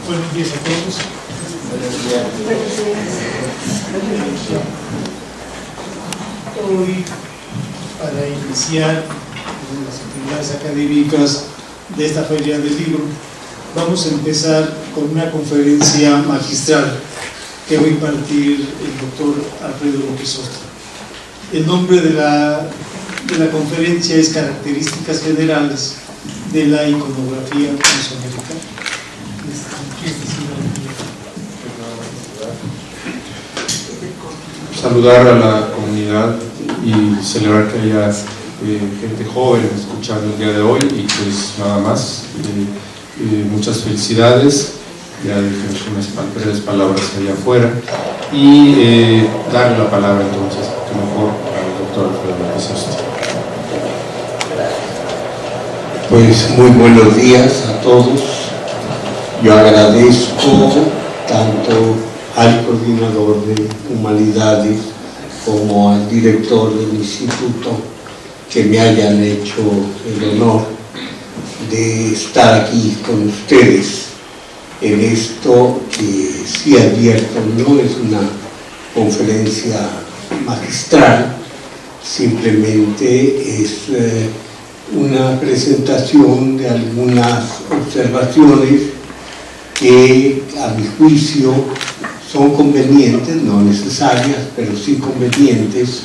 Buenos días a todos. Hoy, para iniciar las actividades académicas de esta Feria del Libro, vamos a empezar con una conferencia magistral que va a impartir el doctor Alfredo López Ostra. El nombre de la conferencia es Características Generales de la Iconografía Mesoamericana. Saludar a la comunidad y celebrar que haya gente joven escuchando el día de hoy, y pues nada más, muchas felicidades, ya dije unas breves palabras allá afuera, y darle la palabra entonces, que mejor al doctor Alfredo López Ostra. Pues muy buenos días a todos. Yo agradezco tanto al coordinador de Humanidades como al director del instituto que me hayan hecho el honor de estar aquí con ustedes en esto que, sí advierto, no es una conferencia magistral, simplemente es una presentación de algunas observaciones que, a mi juicio, son convenientes, no necesarias, pero sí convenientes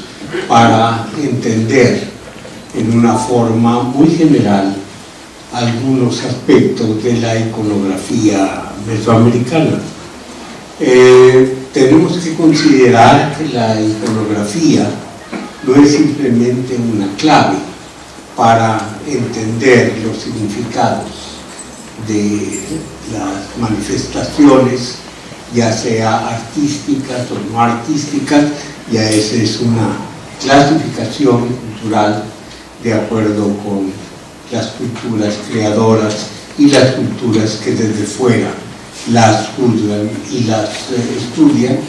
para entender en una forma muy general algunos aspectos de la iconografía mesoamericana. Tenemos que considerar que la iconografía no es simplemente una clave para entender los significados de las manifestaciones, ya sea artísticas o no artísticas. Ya esa es una clasificación cultural de acuerdo con las culturas creadoras y las culturas que desde fuera las juzgan y las estudian,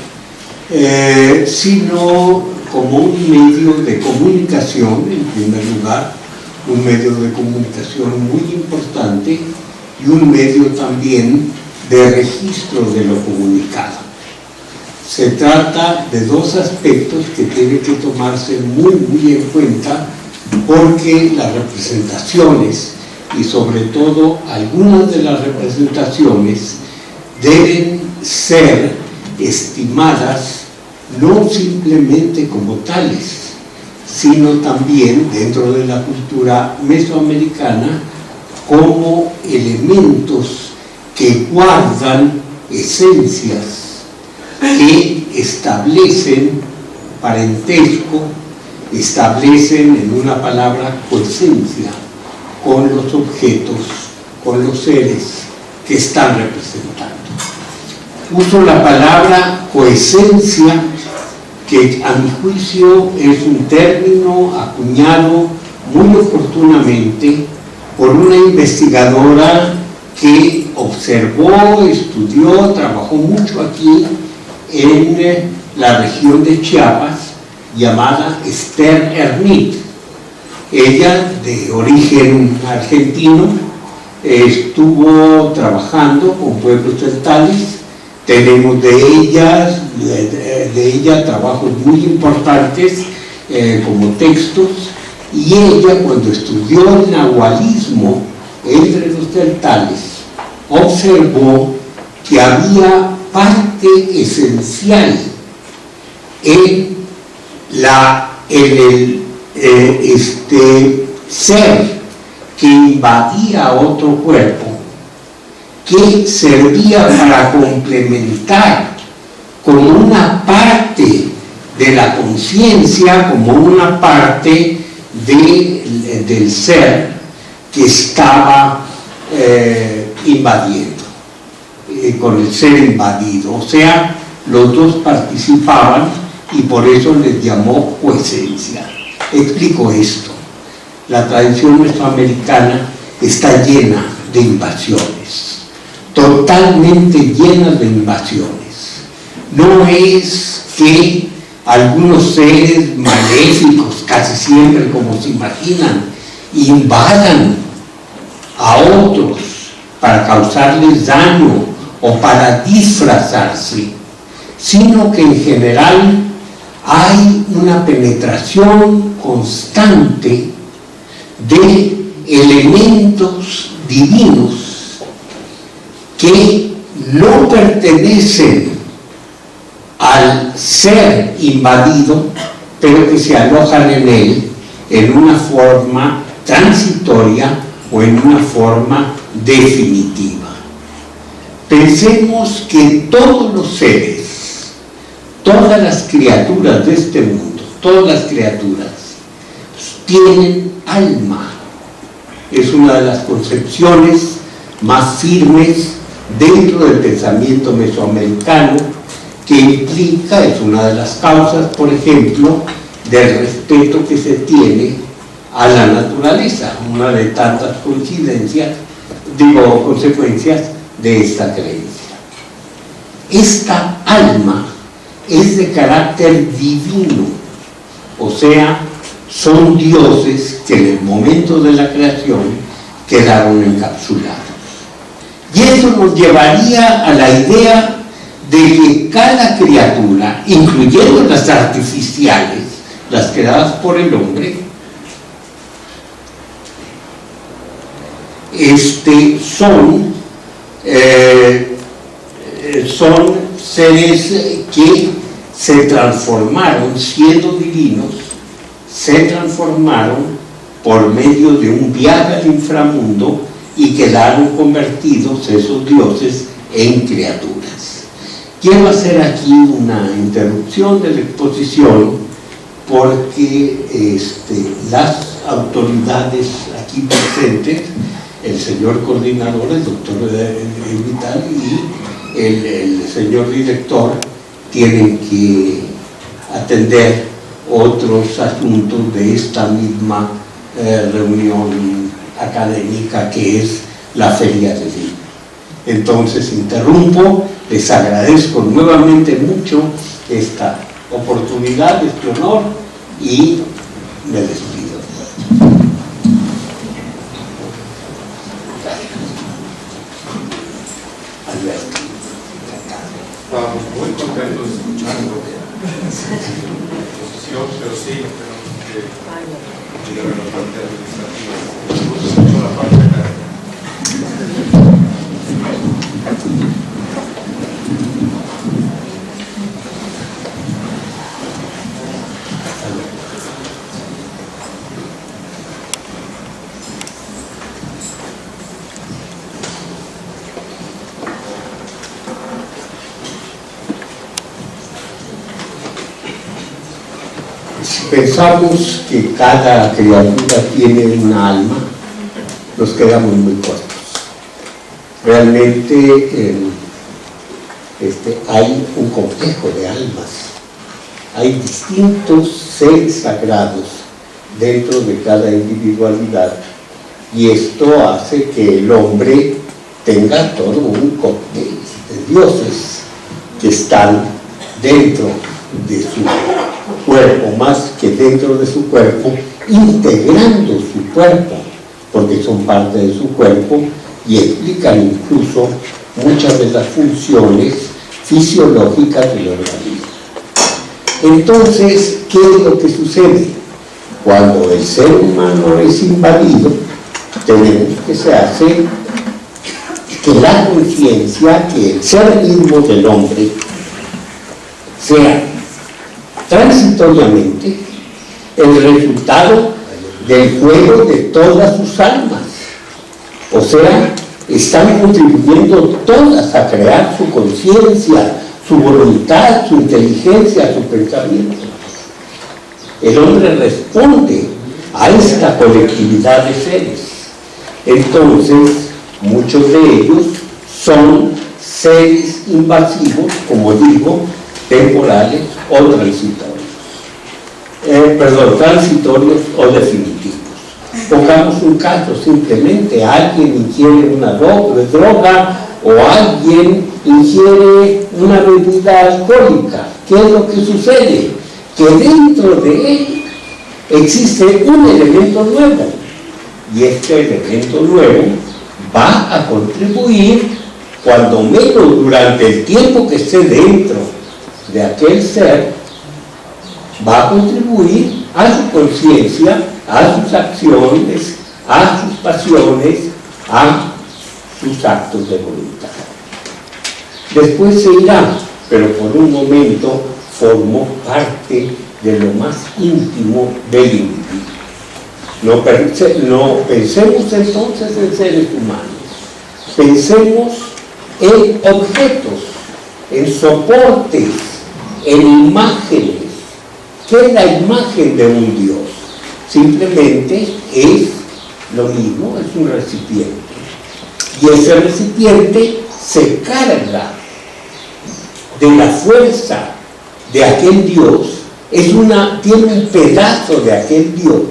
sino como un medio de comunicación, en primer lugar, un medio de comunicación muy importante y un medio también de registro de lo comunicado. Se trata de dos aspectos que tienen que tomarse muy en cuenta, porque las representaciones, y sobre todo algunas de las representaciones, deben ser estimadas no simplemente como tales, sino también dentro de la cultura mesoamericana como elementos que guardan esencias, que establecen parentesco, establecen, en una palabra, coesencia con los objetos, con los seres que están representando. Uso la palabra coesencia, que a mi juicio es un término acuñado muy oportunamente por una investigadora que observó, estudió, trabajó mucho aquí en la región de Chiapas, llamada Esther Hermit. Ella, de origen argentino, estuvo trabajando con pueblos celtales. Tenemos de ella trabajos muy importantes como textos, y ella, cuando estudió el nahualismo entre los celtales, observó que había parte esencial en el ser que invadía otro cuerpo, que servía para complementar como una parte de la conciencia, como una parte del ser que estaba invadiendo, con el ser invadido. O sea, los dos participaban, y por eso les llamó coesencia. Explico esto. La tradición mesoamericana está llena de invasiones, totalmente llena de invasiones. No es que algunos seres maléficos, casi siempre como se imaginan, invadan a otros para causarles daño o para disfrazarse, sino que en general hay una penetración constante de elementos divinos que no pertenecen al ser invadido, pero que se alojan en él en una forma transitoria o en una forma definitiva. Pensemos que todos los seres, todas las criaturas de este mundo, todas las criaturas, tienen alma. Es una de las concepciones más firmes dentro del pensamiento mesoamericano, que implica, es una de las causas, por ejemplo, del respeto que se tiene a la naturaleza, una de tantas consecuencias de esta creencia. Esta alma es de carácter divino, o sea, son dioses que en el momento de la creación quedaron encapsulados. Y eso nos llevaría a la idea de que cada criatura, incluyendo las artificiales, las creadas por el hombre, son seres que se transformaron, siendo divinos, se transformaron por medio de un viaje al inframundo y quedaron convertidos esos dioses en criaturas. Quiero hacer aquí una interrupción de la exposición porque las autoridades aquí presentes, el señor coordinador, el doctor Vital, y el señor director tienen que atender otros asuntos de esta misma reunión académica que es la Feria del Libro. Entonces interrumpo, les agradezco nuevamente mucho esta oportunidad, este honor, y me despido. Alberto. Estábamos muy contentos escuchando su exposición, pero sí, tenemos que llegar a la parte administrativa. Mucho la parte académica. Si pensamos que cada criatura tiene una alma, nos quedamos muy cortos. Realmente hay un complejo de almas. Hay distintos seres sagrados dentro de cada individualidad, y esto hace que el hombre tenga todo un cóctel de dioses que están dentro de su cuerpo, más que dentro de su cuerpo, integrando su cuerpo, porque son parte de su cuerpo y explican incluso muchas de las funciones fisiológicas del organismo. Entonces, ¿qué es lo que sucede? Cuando el ser humano es invadido, tenemos que se hace que la conciencia, que el ser mismo del hombre sea transitoriamente el resultado del juego de todas sus almas. O sea, están contribuyendo todas a crear su conciencia, su voluntad, su inteligencia, su pensamiento. El hombre responde a esta colectividad de seres. Entonces, muchos de ellos son seres invasivos, como digo, temporales o transitorios o definitivos. Pongamos un caso, simplemente alguien ingiere una droga o alguien ingiere una bebida alcohólica. ¿Qué es lo que sucede? que dentro de él existe un elemento nuevo, y este elemento nuevo va a contribuir, cuando menos durante el tiempo que esté dentro de aquel ser, va a contribuir a su conciencia, a sus acciones, a sus pasiones, a sus actos de voluntad. Después se irá, pero por un momento formó parte de lo más íntimo del individuo. No pensemos entonces en seres humanos, pensemos en objetos, en soportes, en imágenes. ¿Qué es la imagen de un Dios? Simplemente es lo mismo, es un recipiente. Y ese recipiente se carga de la fuerza de aquel Dios, tiene un pedazo de aquel Dios,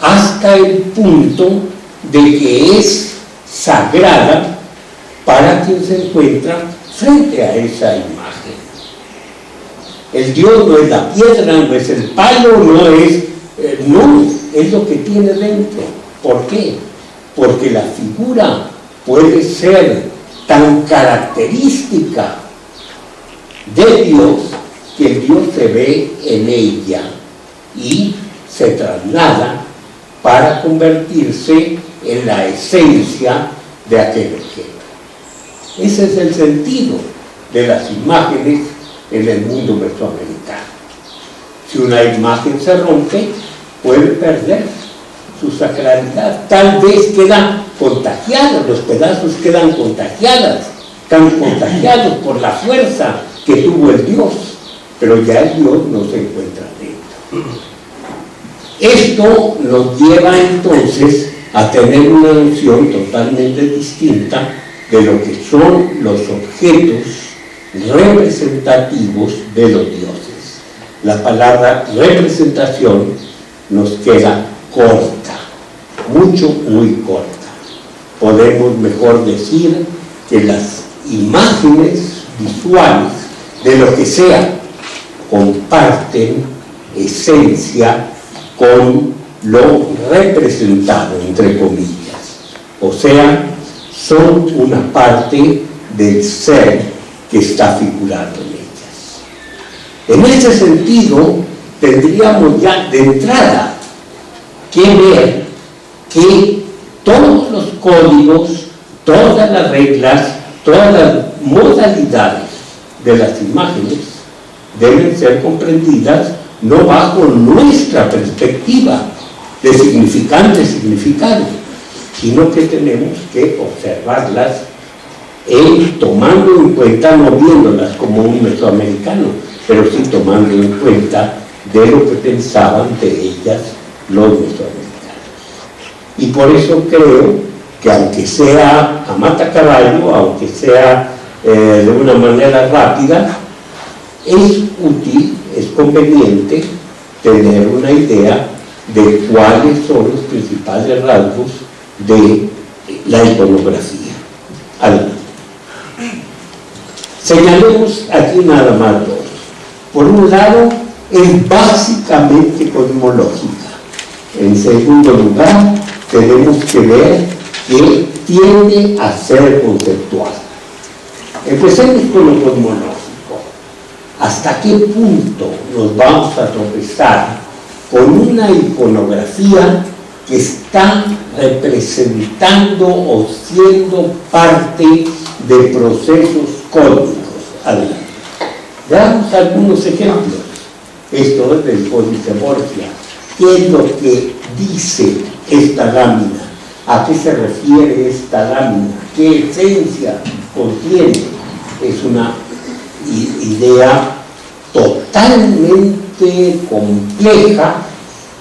hasta el punto de que es sagrada para quien se encuentra frente a esa imagen. El Dios no es la piedra, no es el palo, no es lo que tiene dentro. ¿Por qué? Porque la figura puede ser tan característica de Dios que el Dios se ve en ella y se traslada para convertirse en la esencia de aquel objeto. Ese es el sentido de las imágenes en el mundo mesoamericano. Si una imagen se rompe, puede perder su sacralidad. Tal vez quedan contagiados, los pedazos quedan contagiados por la fuerza que tuvo el Dios, pero ya el Dios no se encuentra dentro. Esto nos lleva entonces a tener una noción totalmente distinta de lo que son los objetos representativos de los dioses. La palabra representación nos queda corta, muy corta. Podemos mejor decir que las imágenes visuales de lo que sea comparten esencia con lo representado, entre comillas. O sea, son una parte del ser que está figurado en ellas. En ese sentido, tendríamos ya de entrada que ver que todos los códigos, todas las reglas, todas las modalidades de las imágenes deben ser comprendidas no bajo nuestra perspectiva de significado, sino que tenemos que observarlas tomando en cuenta, no viéndolas como un mesoamericano, pero sí tomando en cuenta de lo que pensaban de ellas los mesoamericanos. Y por eso creo que, aunque sea a mata caballo, aunque sea de una manera rápida, es útil, es conveniente tener una idea de cuáles son los principales rasgos de la iconografía. Adelante. Señalemos aquí nada más dos. Por un lado, es básicamente cosmológica. En segundo lugar, tenemos que ver que tiende a ser conceptual. Empecemos con lo cosmológico. ¿Hasta qué punto nos vamos a tropezar con una iconografía que está representando o siendo parte de procesos cósmicos? Adelante. Veamos algunos ejemplos. Esto es del Códice Borgia. ¿Qué es lo que dice esta lámina? ¿A qué se refiere esta lámina? ¿Qué esencia contiene? Es una idea totalmente compleja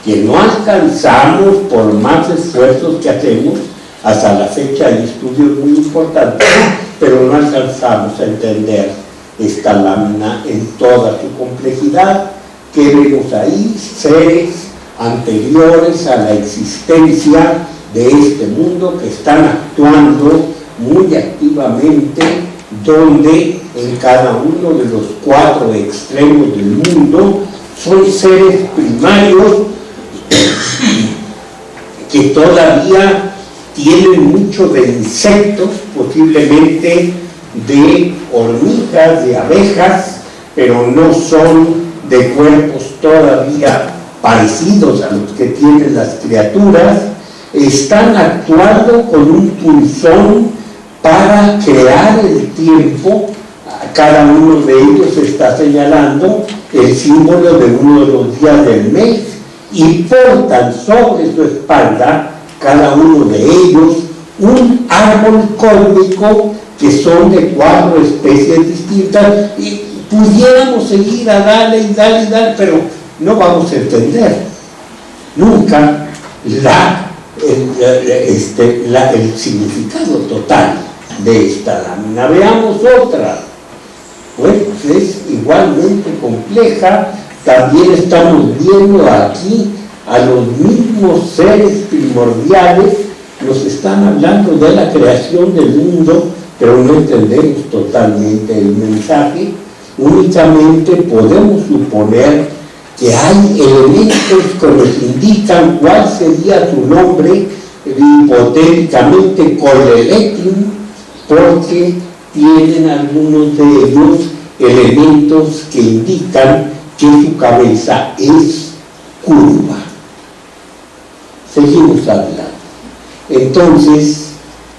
que no alcanzamos por más esfuerzos que hacemos. Hasta la fecha hay estudios muy importantes, pero no alcanzamos a entender esta lámina en toda su complejidad. Que vemos ahí seres anteriores a la existencia de este mundo que están actuando muy activamente, donde en cada uno de los 4 extremos del mundo son seres primarios que todavía tienen mucho de insectos, posiblemente de hormigas, de abejas, pero no son de cuerpos todavía parecidos a los que tienen las criaturas. Están actuando con un pulsón para crear el tiempo. Cada uno de ellos está señalando el símbolo de uno de los días del mes y portan sobre su espalda, cada uno de ellos, un árbol cósmico que son de 4 especies distintas, y pudiéramos seguir a darle y darle y darle, pero no vamos a entender nunca el significado total de esta lámina. Veamos otra. Pues es igualmente compleja. También estamos viendo aquí a los mismos seres primordiales. Nos están hablando de la creación del mundo, pero no entendemos totalmente el mensaje. Únicamente podemos suponer que hay elementos que nos indican cuál sería su nombre, hipotéticamente Colelectin, porque tienen algunos de ellos elementos que indican que su cabeza es curva. Seguimos hablando. Entonces,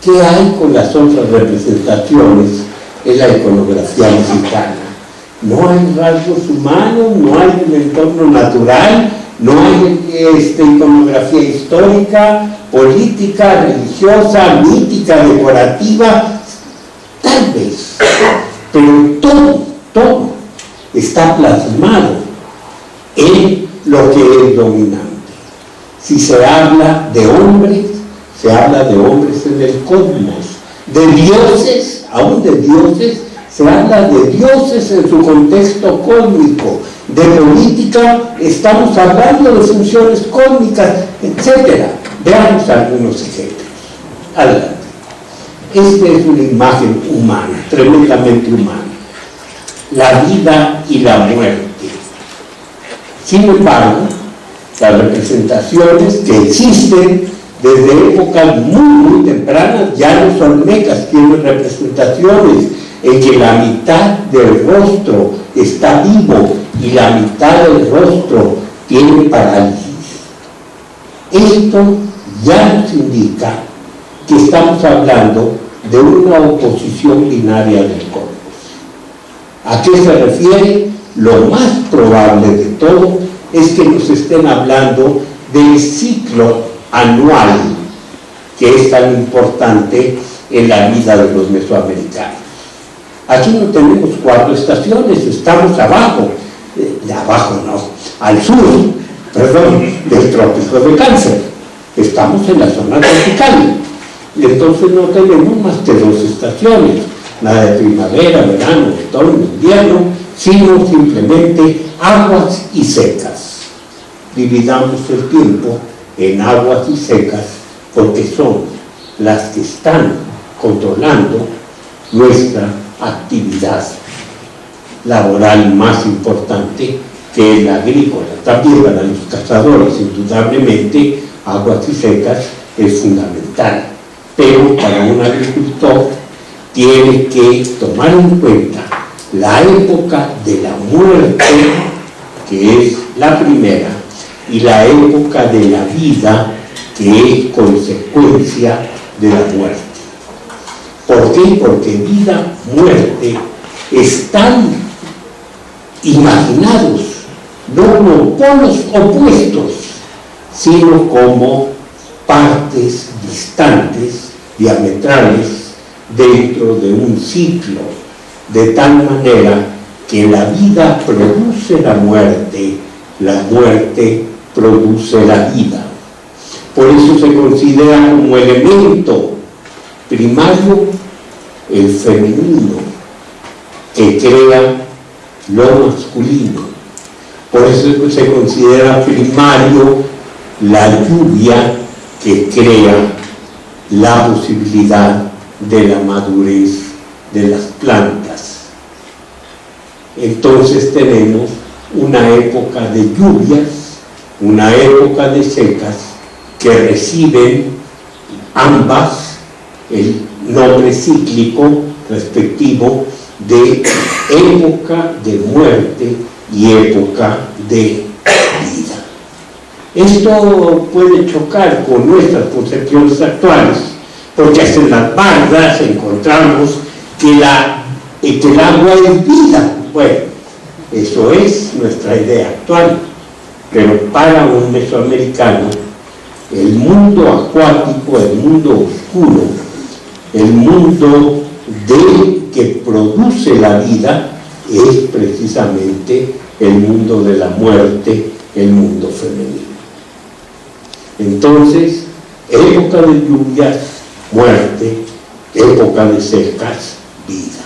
¿qué hay con las otras representaciones en la iconografía mexicana? No hay rasgos humanos, no hay un entorno natural, no hay iconografía histórica, política, religiosa, mítica, decorativa, tal vez, pero todo está plasmado en lo que es dominante. Si se habla de hombres, se habla de hombres en el cosmos, de dioses, aún de dioses, se habla de dioses en su contexto cósmico, de política, estamos hablando de funciones cósmicas, etc. Veamos algunos ejemplos. Adelante. Esta es una imagen humana, tremendamente humana. La vida y la muerte. Sin embargo, las representaciones que existen desde épocas muy tempranas, ya los olmecas tienen representaciones en que la mitad del rostro está vivo y la mitad del rostro tiene parálisis. Esto ya nos indica que estamos hablando de una oposición binaria del cosmos. ¿A qué se refiere? Lo más probable de todo es que nos estén hablando del ciclo anual que es tan importante en la vida de los mesoamericanos. Aquí no tenemos 4 estaciones, estamos abajo, al sur, del trópico de Cáncer. Estamos en la zona tropical. Y entonces no tenemos más que 2 estaciones, nada de primavera, verano, otoño, invierno, sino simplemente aguas y secas. Dividamos el tiempo en aguas y secas porque son las que están controlando nuestra actividad laboral más importante, que es la agrícola. También para los cazadores, indudablemente, aguas y secas es fundamental. Pero para un agricultor tiene que tomar en cuenta la época de la muerte, que es la primera, y la época de la vida, que es consecuencia de la muerte. ¿Por qué? Porque vida, muerte están imaginados no como polos opuestos, sino como partes distantes, diametrales, dentro de un ciclo, de tal manera que la vida produce la muerte produce la vida. Por eso se considera como elemento primario el femenino, que crea lo masculino. Por eso se considera primario la lluvia, que crea la posibilidad de la madurez de las plantas. Entonces tenemos una época de lluvias, una época de secas, que reciben ambas el nombre cíclico respectivo de época de muerte y época de vida. Esto puede chocar con nuestras concepciones actuales, porque hasta en las bardas encontramos que el agua es vida. Bueno, eso es nuestra idea actual, pero para un mesoamericano, el mundo acuático, el mundo oscuro, el mundo que produce la vida, es precisamente el mundo de la muerte, el mundo femenino. Entonces, época de lluvias, muerte; época de secas, vida.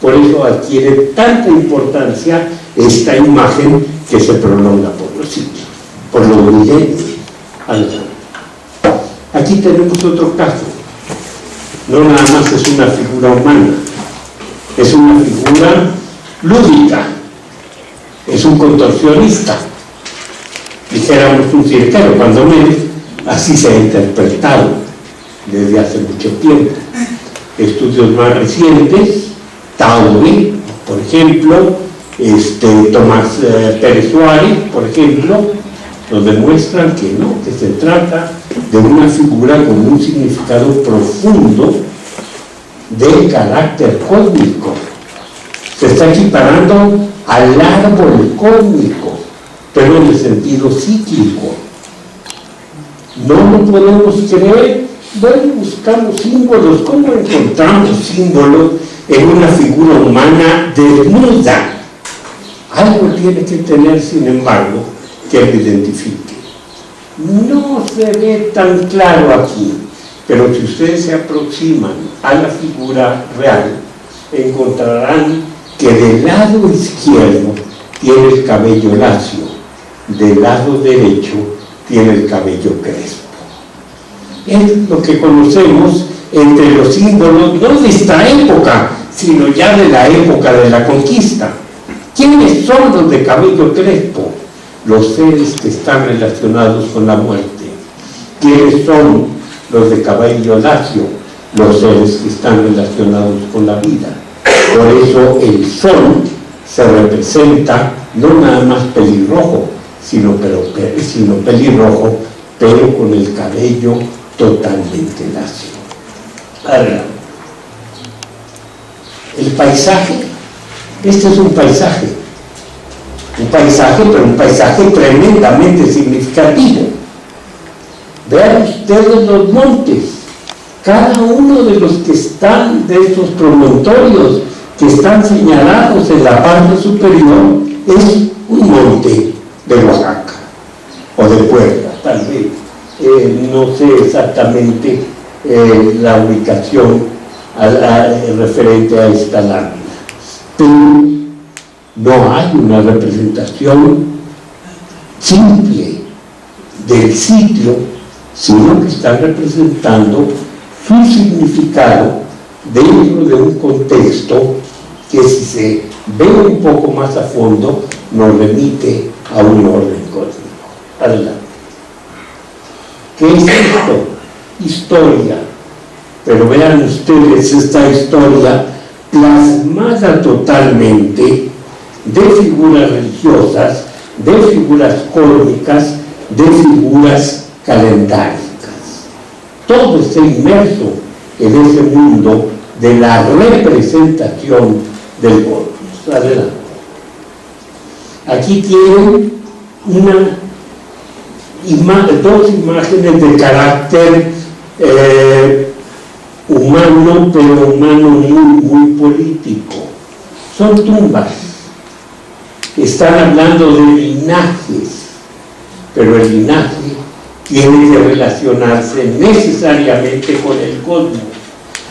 Por eso adquiere tanta importancia esta imagen que se prolonga por los siglos, por los milenios. Aquí tenemos otro caso. No nada más es una figura humana, es una figura lúdica, es un contorsionista, dijéramos un cirquero, cuando menos así se ha interpretado desde hace mucho tiempo. Estudios más recientes, Taube, por ejemplo, Tomás Pérez Suárez, por ejemplo, nos demuestran que no, que se trata de una figura con un significado profundo de carácter cósmico. Se está equiparando al árbol cósmico, pero en el sentido cíclico. No lo podemos creer. Bueno, buscamos símbolos. ¿Cómo encontramos símbolos en una figura humana desnuda? Algo tiene que tener, sin embargo, que lo identifique. No se ve tan claro aquí, pero si ustedes se aproximan a la figura real, encontrarán que del lado izquierdo tiene el cabello lacio, del lado derecho tiene el cabello crespo. Es lo que conocemos entre los símbolos, no de esta época, sino ya de la época de la conquista. ¿Quiénes son los de cabello crespo? Los seres que están relacionados con la muerte. ¿Quiénes son los de cabello lacio? Los seres que están relacionados con la vida. Por eso el sol se representa no nada más pelirrojo, sino pelirrojo, pero con el cabello totalmente lacio. Ahora, el paisaje, este es un paisaje, pero un paisaje tremendamente significativo. Vean ustedes los montes, cada uno de los que están de estos promontorios que están señalados en la parte superior es un monte de Oaxaca o de Puebla, tal vez. No sé exactamente la ubicación referente a esta lámina, pero no hay una representación simple del sitio, sino que está representando su significado dentro de un contexto que, si se ve un poco más a fondo, nos remite a un orden cósmico. Adelante. ¿Qué es esto? Historia. Pero vean ustedes esta historia plasmada totalmente de figuras religiosas, de figuras cósmicas, de figuras calendáricas. Todo está inmerso en ese mundo de la representación del cosmos. Adelante. Aquí tienen dos imágenes de carácter humano, pero humano muy político. Son tumbas. Están hablando de linajes, pero el linaje tiene que relacionarse necesariamente con el cosmos.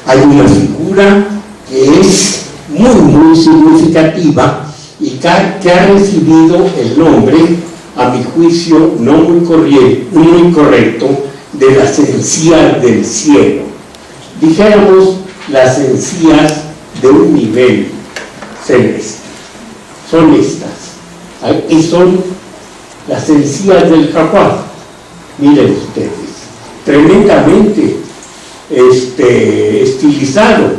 Hay una figura que es muy significativa y que ha recibido el nombre, a mi juicio, no muy correcto, de las encías del cielo. Dijéramos las encías de un nivel celeste. Son estas. Y son las encías del jaguar. Miren ustedes, tremendamente estilizado,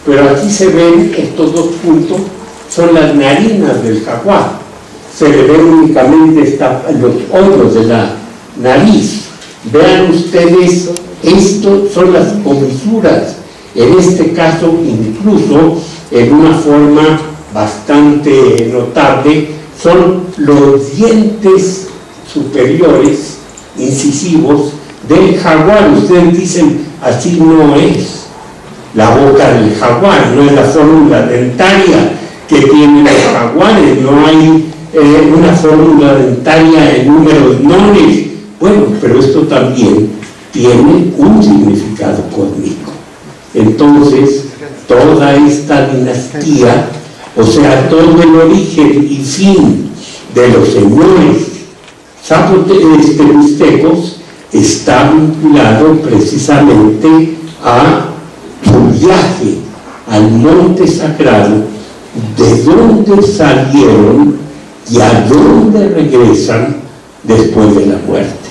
pero aquí se ven estos dos puntos, son las narinas del jaguar. Se le ven únicamente los hoyos de la nariz. Vean ustedes, estos son las comisuras, en este caso incluso en una forma bastante notable, son los dientes superiores incisivos del jaguar. Ustedes dicen, así no es la boca del jaguar, no es la fórmula dentaria que tienen los jaguares, no hay una fórmula dentaria en números nones. Bueno, pero esto también tiene un significado cósmico. Entonces, toda esta dinastía, o sea, todo el origen y fin de los señores mixtecos está vinculado precisamente a su viaje al monte sagrado, de donde salieron y a dónde regresan después de la muerte.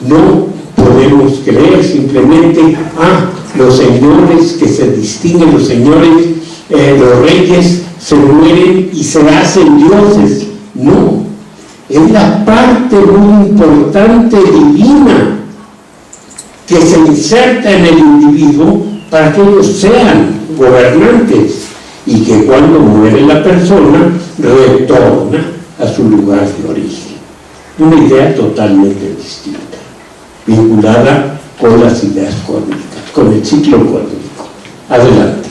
No podemos creer simplemente, los señores que se distinguen, los señores, los reyes se mueren y se hacen dioses. No, es la parte muy importante divina que se inserta en el individuo para que ellos sean gobernantes y que cuando muere la persona retorna a su lugar de origen. Una idea totalmente distinta, vinculada con las ideas cósmicas, con el ciclo cósmico. Adelante.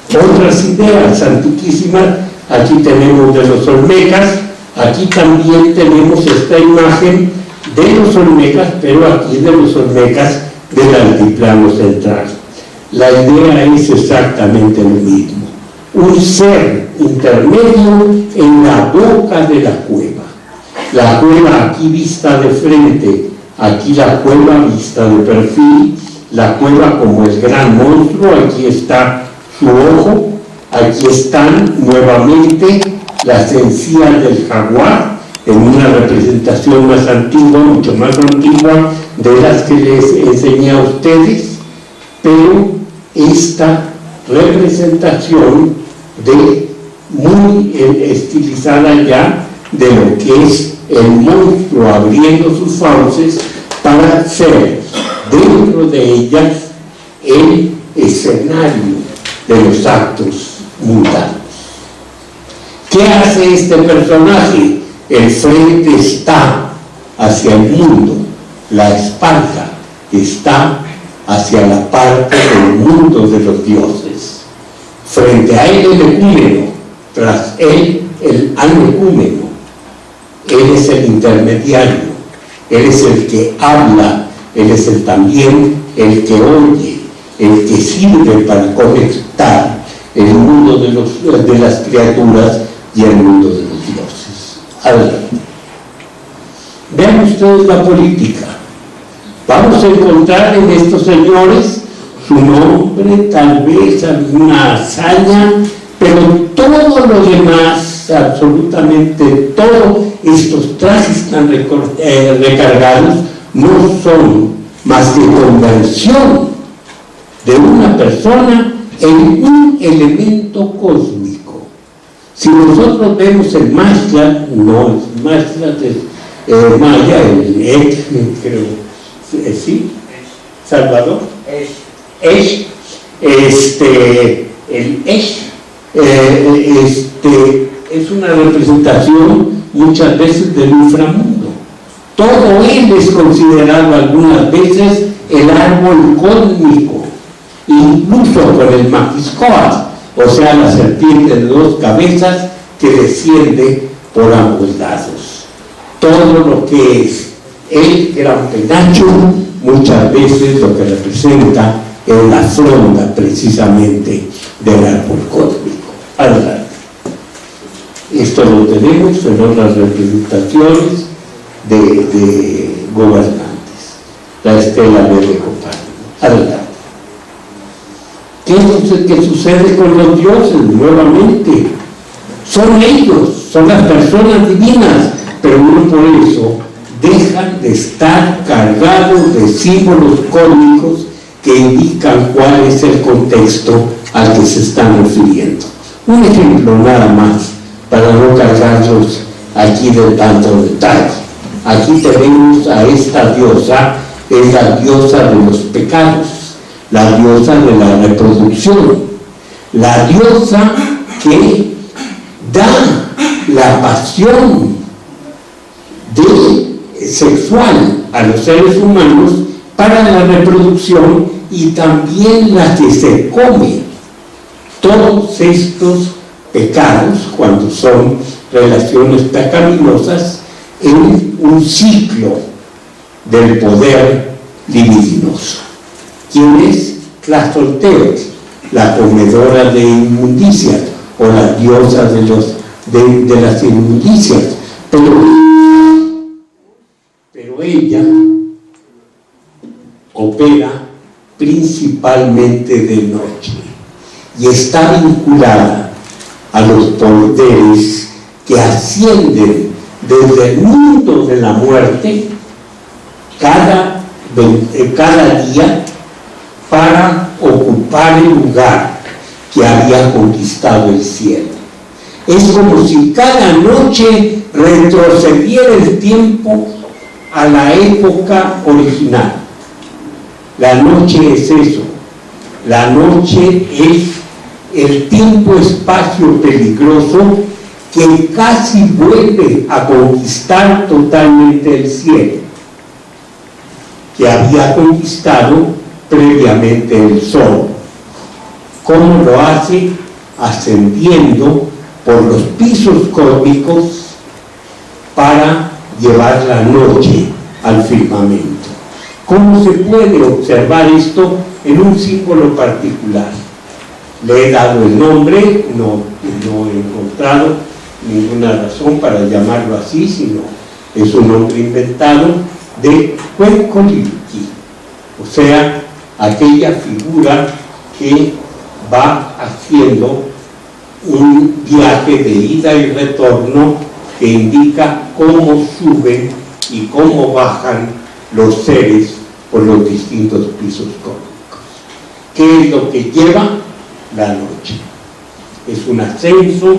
Otras ideas antiquísimas, aquí tenemos de los olmecas, aquí también tenemos esta imagen de los olmecas, pero aquí de los olmecas del altiplano central. La idea es exactamente lo mismo, un ser intermedio en la boca de la cueva. La cueva aquí vista de frente, aquí la cueva vista de perfil, la cueva como el gran monstruo, aquí está su ojo, aquí están nuevamente las encías del jaguar, en una representación más antigua, mucho más antigua de las que les enseñé a ustedes, pero esta representación muy estilizada ya de lo que es el monstruo abriendo sus fauces para ser dentro de ellas el escenario de los actos mundanos. ¿Qué hace este personaje? El frente está hacia el mundo, la espalda está hacia la parte del mundo de los dioses. Frente a él el ecúmeno, tras él el anecúmeno. Él es el intermediario, él es el que habla, él es también el que oye, el que sirve para conectar el mundo de las criaturas y el mundo de los dioses. Adelante. Vean ustedes la política. Vamos a encontrar en estos señores su nombre, tal vez alguna hazaña, pero todo lo demás, absolutamente todos estos trajes tan recargados, no son más que conversión de una persona en un elemento cósmico. Si nosotros vemos el Mazla, no es Mazla, es Maya, el creo, ¿sí? Salvador, el es una representación muchas veces del inframundo. Todo él es considerado algunas veces el árbol cósmico, incluso con el Mephiscoatl, o sea, la serpiente de dos cabezas que desciende por ambos lados. Todo lo que es el gran penacho, muchas veces lo que representa es la fronda precisamente del árbol cósmico. Adelante. Esto lo tenemos en otras representaciones de gobernantes. La estela de Copérnico. Adelante. ¿Qué es lo que sucede con los dioses? Nuevamente, son ellos son las personas divinas, pero no por eso dejan de estar cargados de símbolos cósmicos que indican cuál es el contexto al que se están refiriendo. Un ejemplo nada más, para no cargarlos aquí de tanto detalle. Aquí tenemos a esta diosa, es la diosa de los pecados, la diosa de la reproducción, la diosa que da la pasión sexual a los seres humanos para la reproducción y también la que se come. Todos estos pecados, cuando son relaciones pecaminosas, en un ciclo del poder libidinoso. ¿Quién es? Tlazolteotl, la comedora de inmundicias o la diosa de las inmundicias. Pero ella opera principalmente de noche y está vinculada a los poderes que ascienden desde el mundo de la muerte cada día para ocupar el lugar que había conquistado el cielo. Es como si cada noche retrocediera el tiempo a la época original. La noche es eso. La noche es el tiempo-espacio peligroso que casi vuelve a conquistar totalmente el cielo, que había conquistado previamente el sol. ¿Cómo lo hace? Ascendiendo por los pisos cósmicos para llevar la noche al firmamento. ¿Cómo se puede observar esto en un símbolo particular? Le he dado el nombre, no he encontrado ninguna razón para llamarlo así, sino es un nombre inventado de Huecolilqui, o sea, aquella figura que va haciendo un viaje de ida y retorno que indica cómo suben y cómo bajan los seres por los distintos pisos cósmicos. ¿Qué es lo que lleva? La noche. Es un ascenso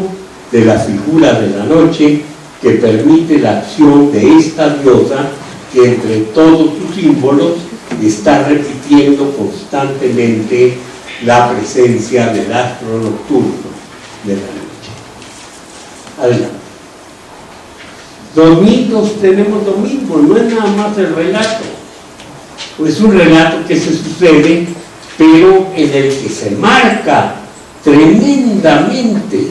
de la figura de la noche que permite la acción de esta diosa que entre todos sus símbolos está repitiendo constantemente la presencia del astro nocturno de la noche. Adelante. Domingos tenemos lo mismo, no es nada más el relato, es un relato que se sucede, pero en el que se marca tremendamente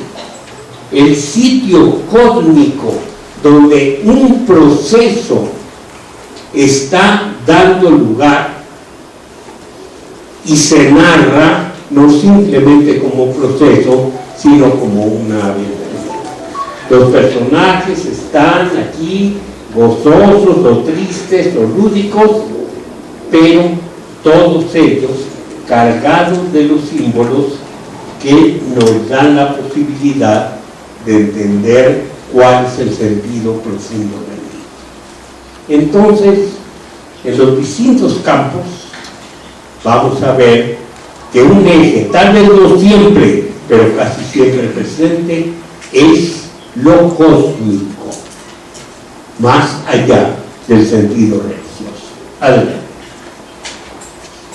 el sitio cósmico donde un proceso está dando lugar y se narra no simplemente como proceso, sino como una aventura. Los personajes están aquí gozosos o tristes o lúdicos, pero todos ellos cargados de los símbolos que nos dan la posibilidad de entender cuál es el sentido profundo del libro. Entonces, en los distintos campos vamos a ver que un eje, tal vez no siempre, pero casi siempre presente, es lo cósmico, más allá del sentido religioso. Adelante.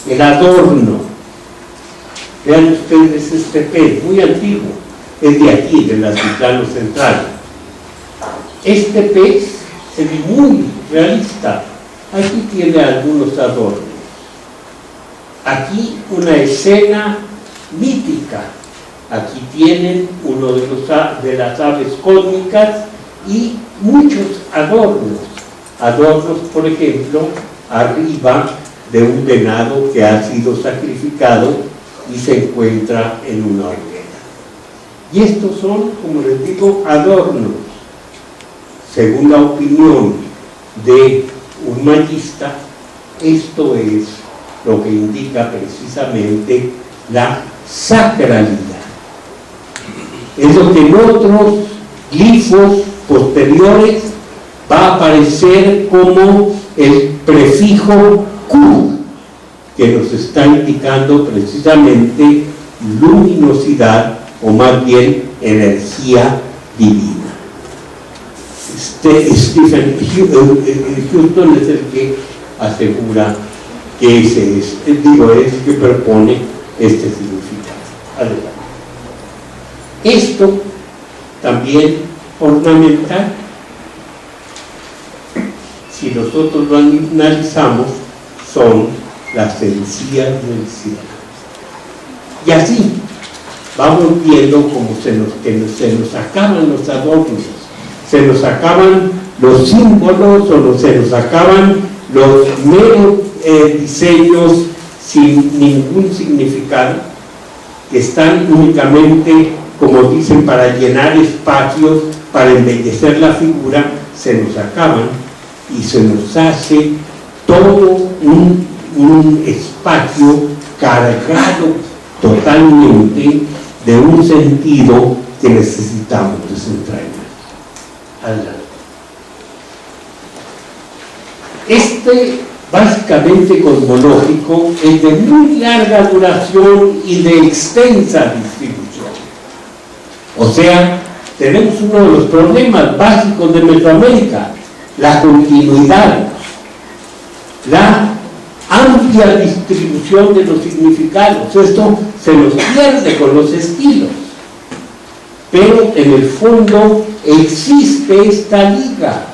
El adorno. Vean ustedes este pez, muy antiguo, es de aquí, del altiplano central. Este pez es muy realista. Aquí tiene algunos adornos. Aquí una escena mítica. Aquí tienen uno de las aves cósmicas y muchos adornos. Adornos, por ejemplo, arriba de un venado que ha sido sacrificado y se encuentra en una hoguera. Y estos son, como les digo, adornos. Según la opinión de un magista, esto es lo que indica precisamente la sacralidad. Es lo que en otros glifos posteriores va a aparecer como el prefijo Q, que nos está indicando precisamente luminosidad, o más bien energía divina. Stephen Houston es el que asegura que es el que propone este significado. Adelante. Esto también ornamental, si nosotros lo analizamos, son las encías del cielo. Y así vamos viendo cómo se nos acaban los adornos, se nos acaban los símbolos, o se nos acaban los meros diseños sin ningún significado, que están únicamente, como dicen, para llenar espacios, para embellecer la figura. Se nos acaban y se nos hace todo un espacio cargado totalmente de un sentido que necesitamos desentrañar. Adelante. Este básicamente cosmológico es de muy larga duración y de extensa distribución. O sea, tenemos uno de los problemas básicos de Mesoamérica: la continuidad, la amplia distribución de los significados. Esto se nos pierde con los estilos, pero en el fondo existe esta liga.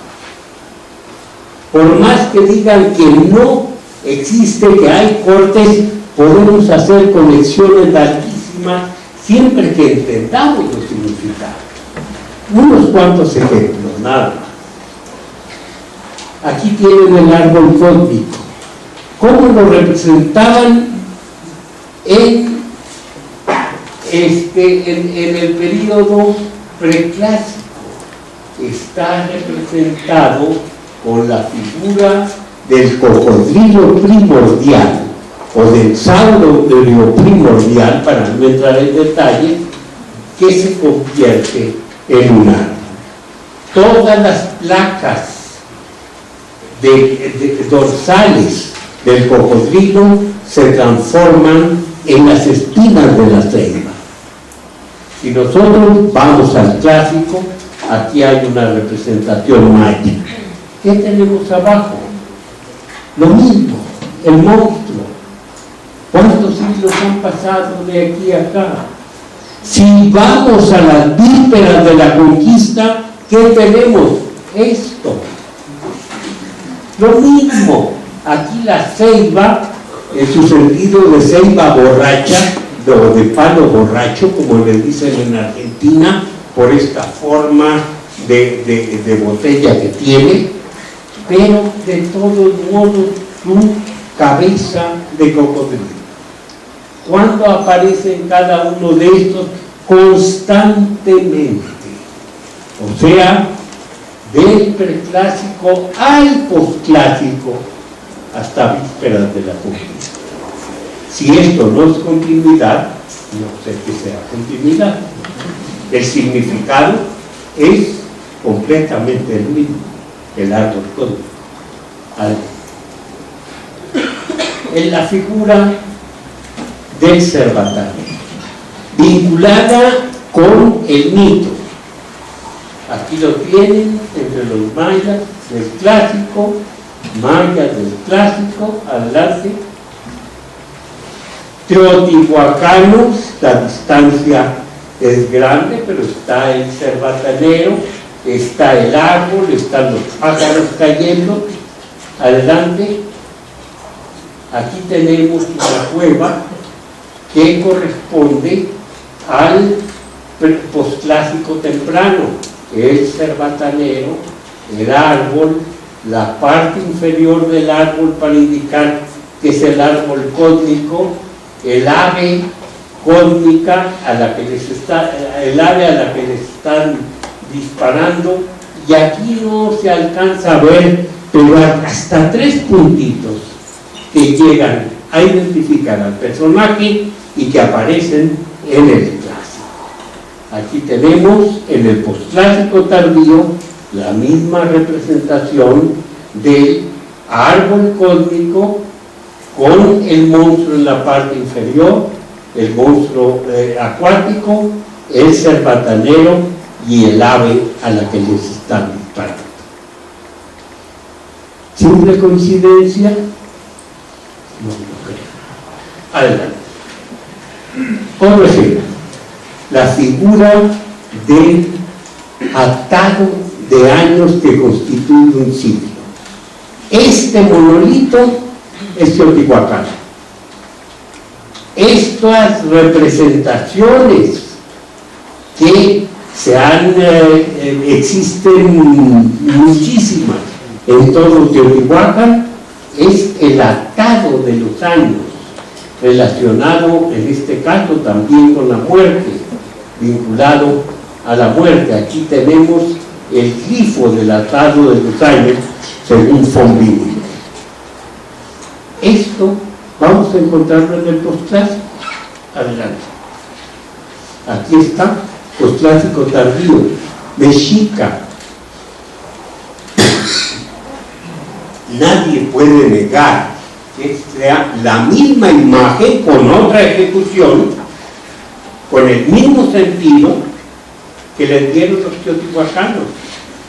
Por más que digan que no existe, que hay cortes, podemos hacer conexiones larguísimas siempre que entendamos los significados. Unos cuantos ejemplos, nada más. Aquí tienen el árbol cósmico. ¿Cómo lo representaban en el período preclásico? Está representado con la figura del cocodrilo primordial o del saurio primordial, para no entrar en detalle, que se convierte en un árbol. Todas las placas dorsales del cocodrilo se transforman en las espinas de la ceiba. Si nosotros vamos al clásico, aquí hay una representación maya. ¿Qué tenemos abajo? Lo mismo, el monstruo. ¿Cuántos siglos han pasado de aquí a acá? Si vamos a las vísperas de la conquista, ¿qué tenemos? Esto. Lo mismo. Aquí la ceiba, en su sentido de ceiba borracha, o de palo borracho, como le dicen en Argentina, por esta forma de botella que tiene, pero de todos modos su cabeza de cocodrilo. ¿Cuándo aparecen cada uno de estos? Constantemente. O sea, del preclásico al posclásico, hasta vísperas de la conquista. Si esto no es continuidad, no sé qué sea continuidad. El significado es completamente el mismo, el árbol cósmico. En la figura del cerbatán, vinculada con el mito. Aquí lo tienen entre los mayas del clásico, adelante. Teotihuacanos, la distancia es grande, pero está el cerbatanero, está el árbol, están los pájaros cayendo. Adelante. Aquí tenemos una cueva que corresponde al posclásico temprano, el cerbatanero, el árbol, la parte inferior del árbol para indicar que es el árbol cósmico, el ave cósmica el ave a la que les están disparando, y aquí no se alcanza a ver, pero hasta 3 puntitos que llegan a identificar al personaje y que aparecen en el clásico. Aquí tenemos en el posclásico tardío la misma representación del árbol cósmico con el monstruo en la parte inferior, el monstruo acuático, el cerbatanero y el ave a la que les están disparando. ¿Simple coincidencia? No lo creo. Adelante. Por ejemplo, la figura del atado de años que constituye un sitio. Este monolito es Teotihuacán. Estas representaciones que existen muchísimas en todo Teotihuacán, es el atado de los años, relacionado en este caso también con la muerte, vinculado a la muerte. Aquí tenemos el glifo del atado de los años, según Fombini. Esto vamos a encontrarlo en el posclásico. Adelante. Aquí está, posclásico tardío, mexica. Nadie puede negar que sea la misma imagen con otra ejecución, con el mismo sentido que le dieron los teotihuacanos.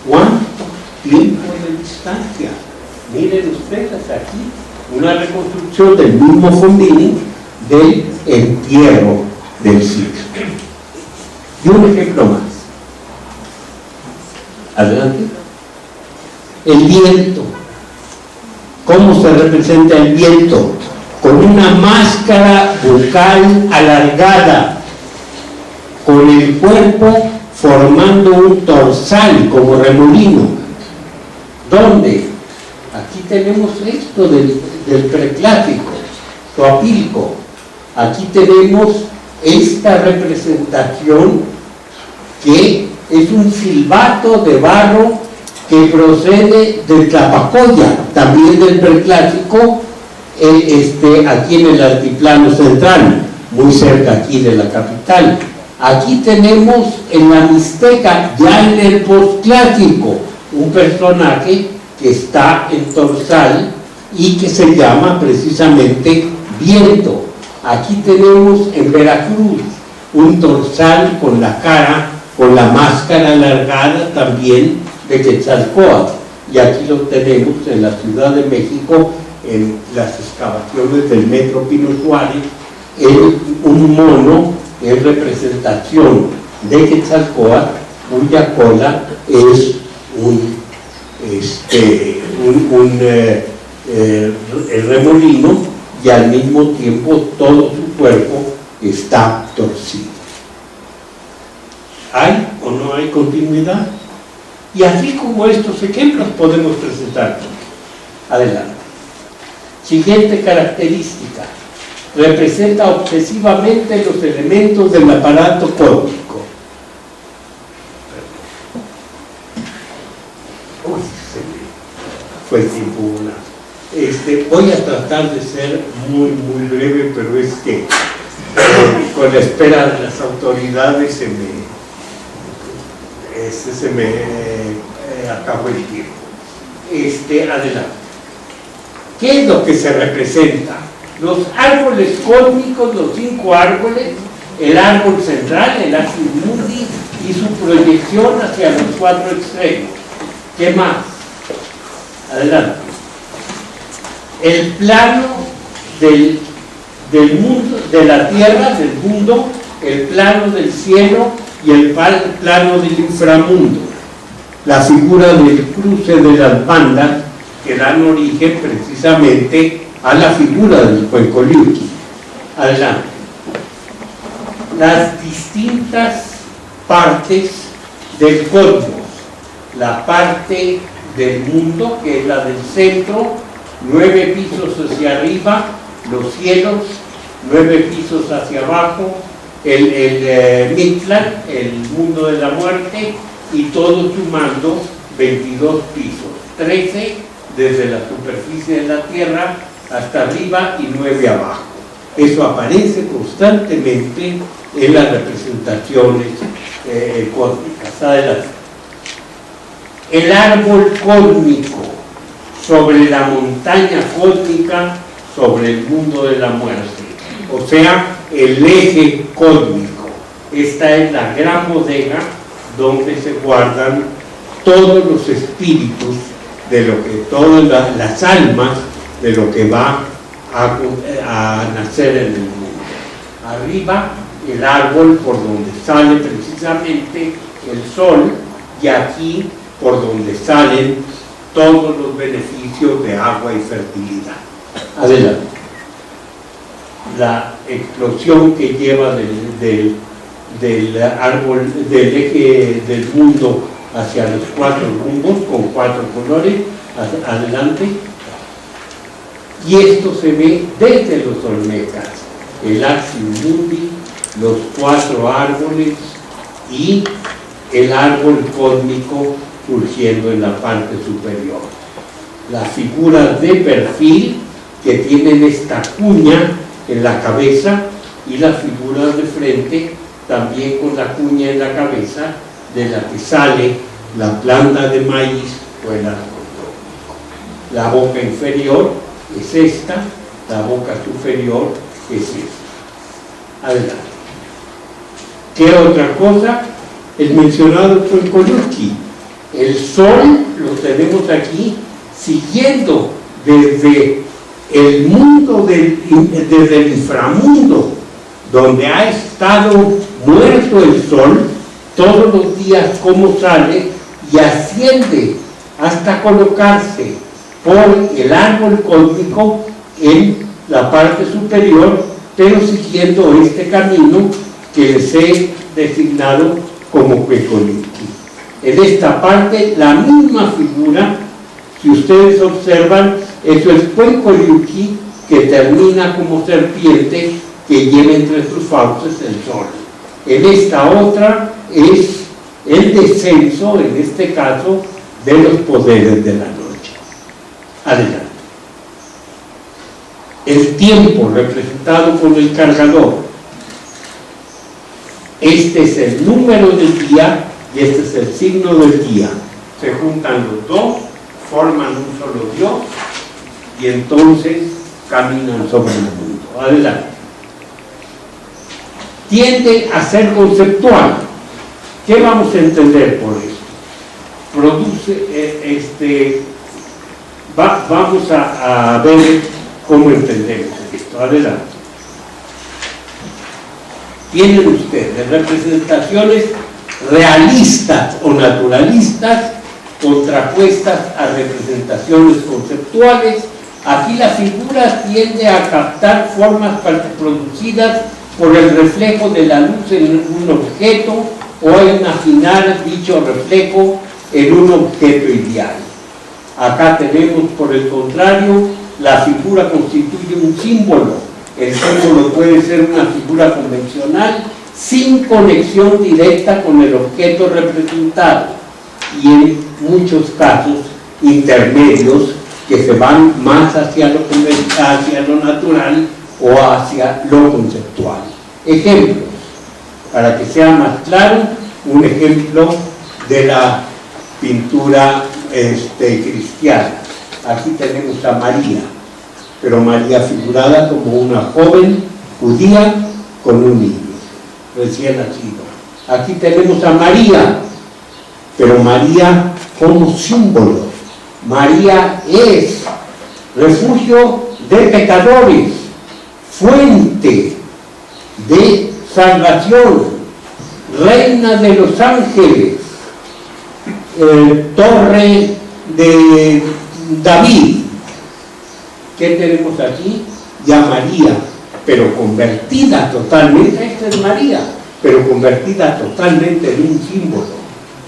¿Cuánto tiempo de distancia? Miren ustedes aquí una reconstrucción del mismo Fombini del entierro del sitio. Y un ejemplo más. Adelante. El viento. ¿Cómo se representa el viento? Con una máscara bucal alargada, con el cuerpo formando un torsal como remolino. ¿Dónde? Aquí tenemos esto del preclásico, Coapilco. Aquí tenemos esta representación que es un silbato de barro que procede de Tlapacoya, también del preclásico, aquí en el altiplano central, muy cerca aquí de la capital. Aquí tenemos en la Mixteca, ya en el posclásico, un personaje que está en torsal y que se llama precisamente Viento. Aquí tenemos en Veracruz un torsal con la cara, con la máscara alargada también de Quetzalcóatl, y aquí lo tenemos en la Ciudad de México, en las excavaciones del Metro Pino Suárez, un mono en representación de Quetzalcóatl, cuya cola es el remolino, y al mismo tiempo todo su cuerpo está torcido. ¿Hay o no hay continuidad? Y así como estos ejemplos podemos presentar. Adelante. Siguiente característica. Representa obsesivamente los elementos del aparato cósmico. Uy, se me fue el tiempo volando. Voy a tratar de ser muy breve, pero es que con la espera de las autoridades se me acabó el tiempo. Adelante. ¿Qué es lo que se representa? Los árboles cósmicos, los 5 árboles, el árbol central, el Azimuth, y su proyección hacia los 4 extremos. ¿Qué más? Adelante. El plano del mundo, de la tierra, del mundo, el plano del cielo y el plano del inframundo. La figura del cruce de las bandas que dan origen precisamente a la figura del Cuencoliuqui. Adelante. Las distintas partes del cosmos. La parte del mundo, que es la del centro, 9 pisos hacia arriba, los cielos, 9 pisos hacia abajo, el Mictlán, el mundo de la muerte, y todo sumando 22 pisos, 13 desde la superficie de la Tierra hasta arriba y 9 abajo. Eso aparece constantemente en las representaciones cósmicas. Adelante. El árbol cósmico sobre la montaña cósmica, sobre el mundo de la muerte, o sea, el eje cósmico. Esta es la gran bodega donde se guardan todos los espíritus de lo que, todas las almas de lo que va a nacer en el mundo. Arriba el árbol por donde sale precisamente el sol, y aquí por donde salen todos los beneficios de agua y fertilidad. Adelante. La explosión que lleva del árbol, del eje del mundo hacia los 4 rumbos con 4 colores, adelante. Y esto se ve desde los Olmecas, el Axiom Mundi, los 4 árboles y el árbol cósmico surgiendo en la parte superior. Las figuras de perfil que tienen esta cuña en la cabeza, y las figuras de frente también con la cuña en la cabeza, de la que sale la planta de maíz o el árbol cósmico. La boca inferior es esta, la boca superior es esta. Adelante. ¿Qué otra cosa? El mencionado por Koyuki. El sol lo tenemos aquí siguiendo desde el mundo, desde el inframundo, donde ha estado muerto el sol, todos los días cómo sale y asciende hasta colocarse por el árbol cósmico en la parte superior, pero siguiendo este camino que les he designado como Koyuki. En esta parte, la misma figura, si ustedes observan, eso es Koyuki, que termina como serpiente que lleva entre sus fauces el sol. En esta otra es el descenso, en este caso, de los poderes de la noche. Adelante. El tiempo representado con el cargador. Este es el número del día y este es el signo del día. Se juntan los dos, forman un solo Dios y entonces caminan sobre el mundo. Adelante. Tiende a ser conceptual. ¿Qué vamos a entender por eso? Vamos a ver cómo entendemos esto. Adelante. Tienen ustedes representaciones realistas o naturalistas contrapuestas a representaciones conceptuales. Aquí la figura tiende a captar formas producidas por el reflejo de la luz en un objeto o a imaginar dicho reflejo en un objeto ideal. Acá tenemos, por el contrario, la figura constituye un símbolo. El símbolo puede ser una figura convencional sin conexión directa con el objeto representado, y en muchos casos intermedios que se van más hacia lo natural o hacia lo conceptual. Ejemplos, para que sea más claro, un ejemplo de la pintura cristiana. Aquí tenemos a María, pero María figurada como una joven judía con un niño recién nacido. Aquí tenemos a María, pero María como símbolo. María es refugio de pecadores, fuente de salvación, reina de los ángeles, torre de David. ¿Qué tenemos aquí? Ya María, pero convertida totalmente, esta es María, pero convertida totalmente en un símbolo.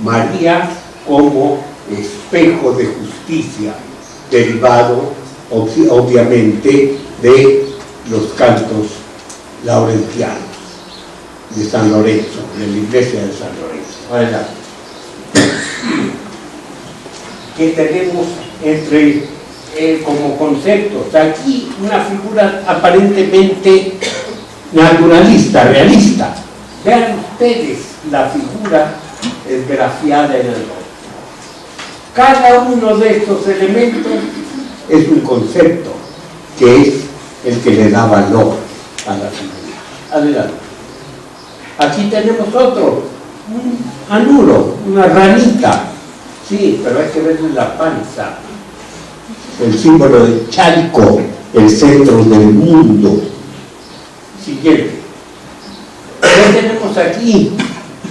María como espejo de justicia, derivado obviamente de los cantos laurentianos de San Lorenzo, de la iglesia de San Lorenzo. Adelante. ¿Qué tenemos como conceptos? Aquí una figura aparentemente naturalista, realista. Vean ustedes la figura esgrafiada en el roble. Cada uno de estos elementos es un concepto que es el que le da valor a la figura. Adelante. Aquí tenemos otro, un anuro, una ranita. Sí, pero hay que verle la panza. El símbolo de Chalco, el centro del mundo. Siguiente. ¿Qué tenemos aquí?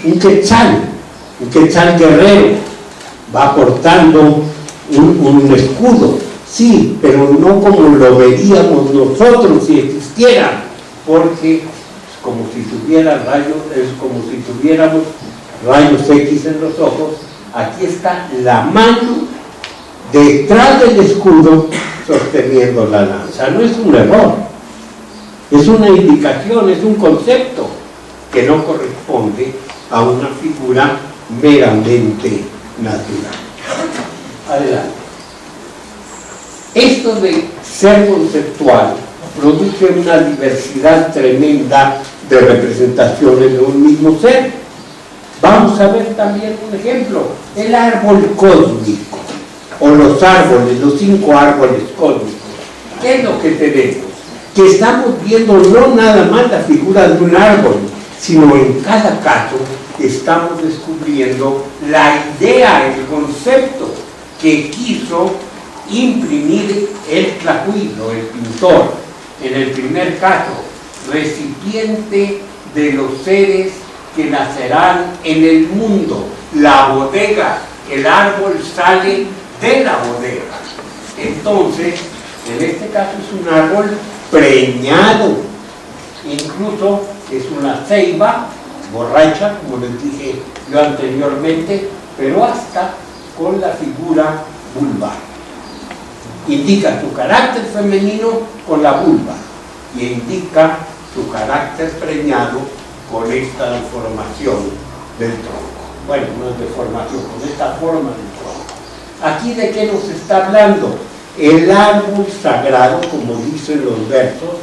Un quetzal guerrero. Va portando un escudo. Sí, pero no como lo veríamos nosotros si existiera, porque como si tuviera rayos, es como si tuviéramos rayos X en los ojos. Aquí está la mano detrás del escudo sosteniendo la lanza. No es un error, es una indicación, es un concepto que no corresponde a una figura meramente natural. Adelante. Esto de ser conceptual produce una diversidad tremenda de representaciones de un mismo ser. Vamos a ver también un ejemplo, el árbol cósmico, o los árboles, los 5 árboles cósmicos. ¿Qué es lo que tenemos? Que estamos viendo no nada más la figura de un árbol, sino en cada caso estamos descubriendo la idea, el concepto que quiso imprimir el Tlahuilo, el pintor. En el primer caso, recipiente de los seres que nacerán en el mundo. La bodega, el árbol sale de la bodega. Entonces, en este caso es un árbol preñado, incluso es una ceiba borracha, como les dije yo anteriormente, pero hasta con la figura vulvar. Indica su carácter femenino con la vulva y indica su carácter preñado con esta deformación del tronco. Bueno, no es deformación, con esta forma del tronco. ¿Aquí de qué nos está hablando? El árbol sagrado, como dicen los versos,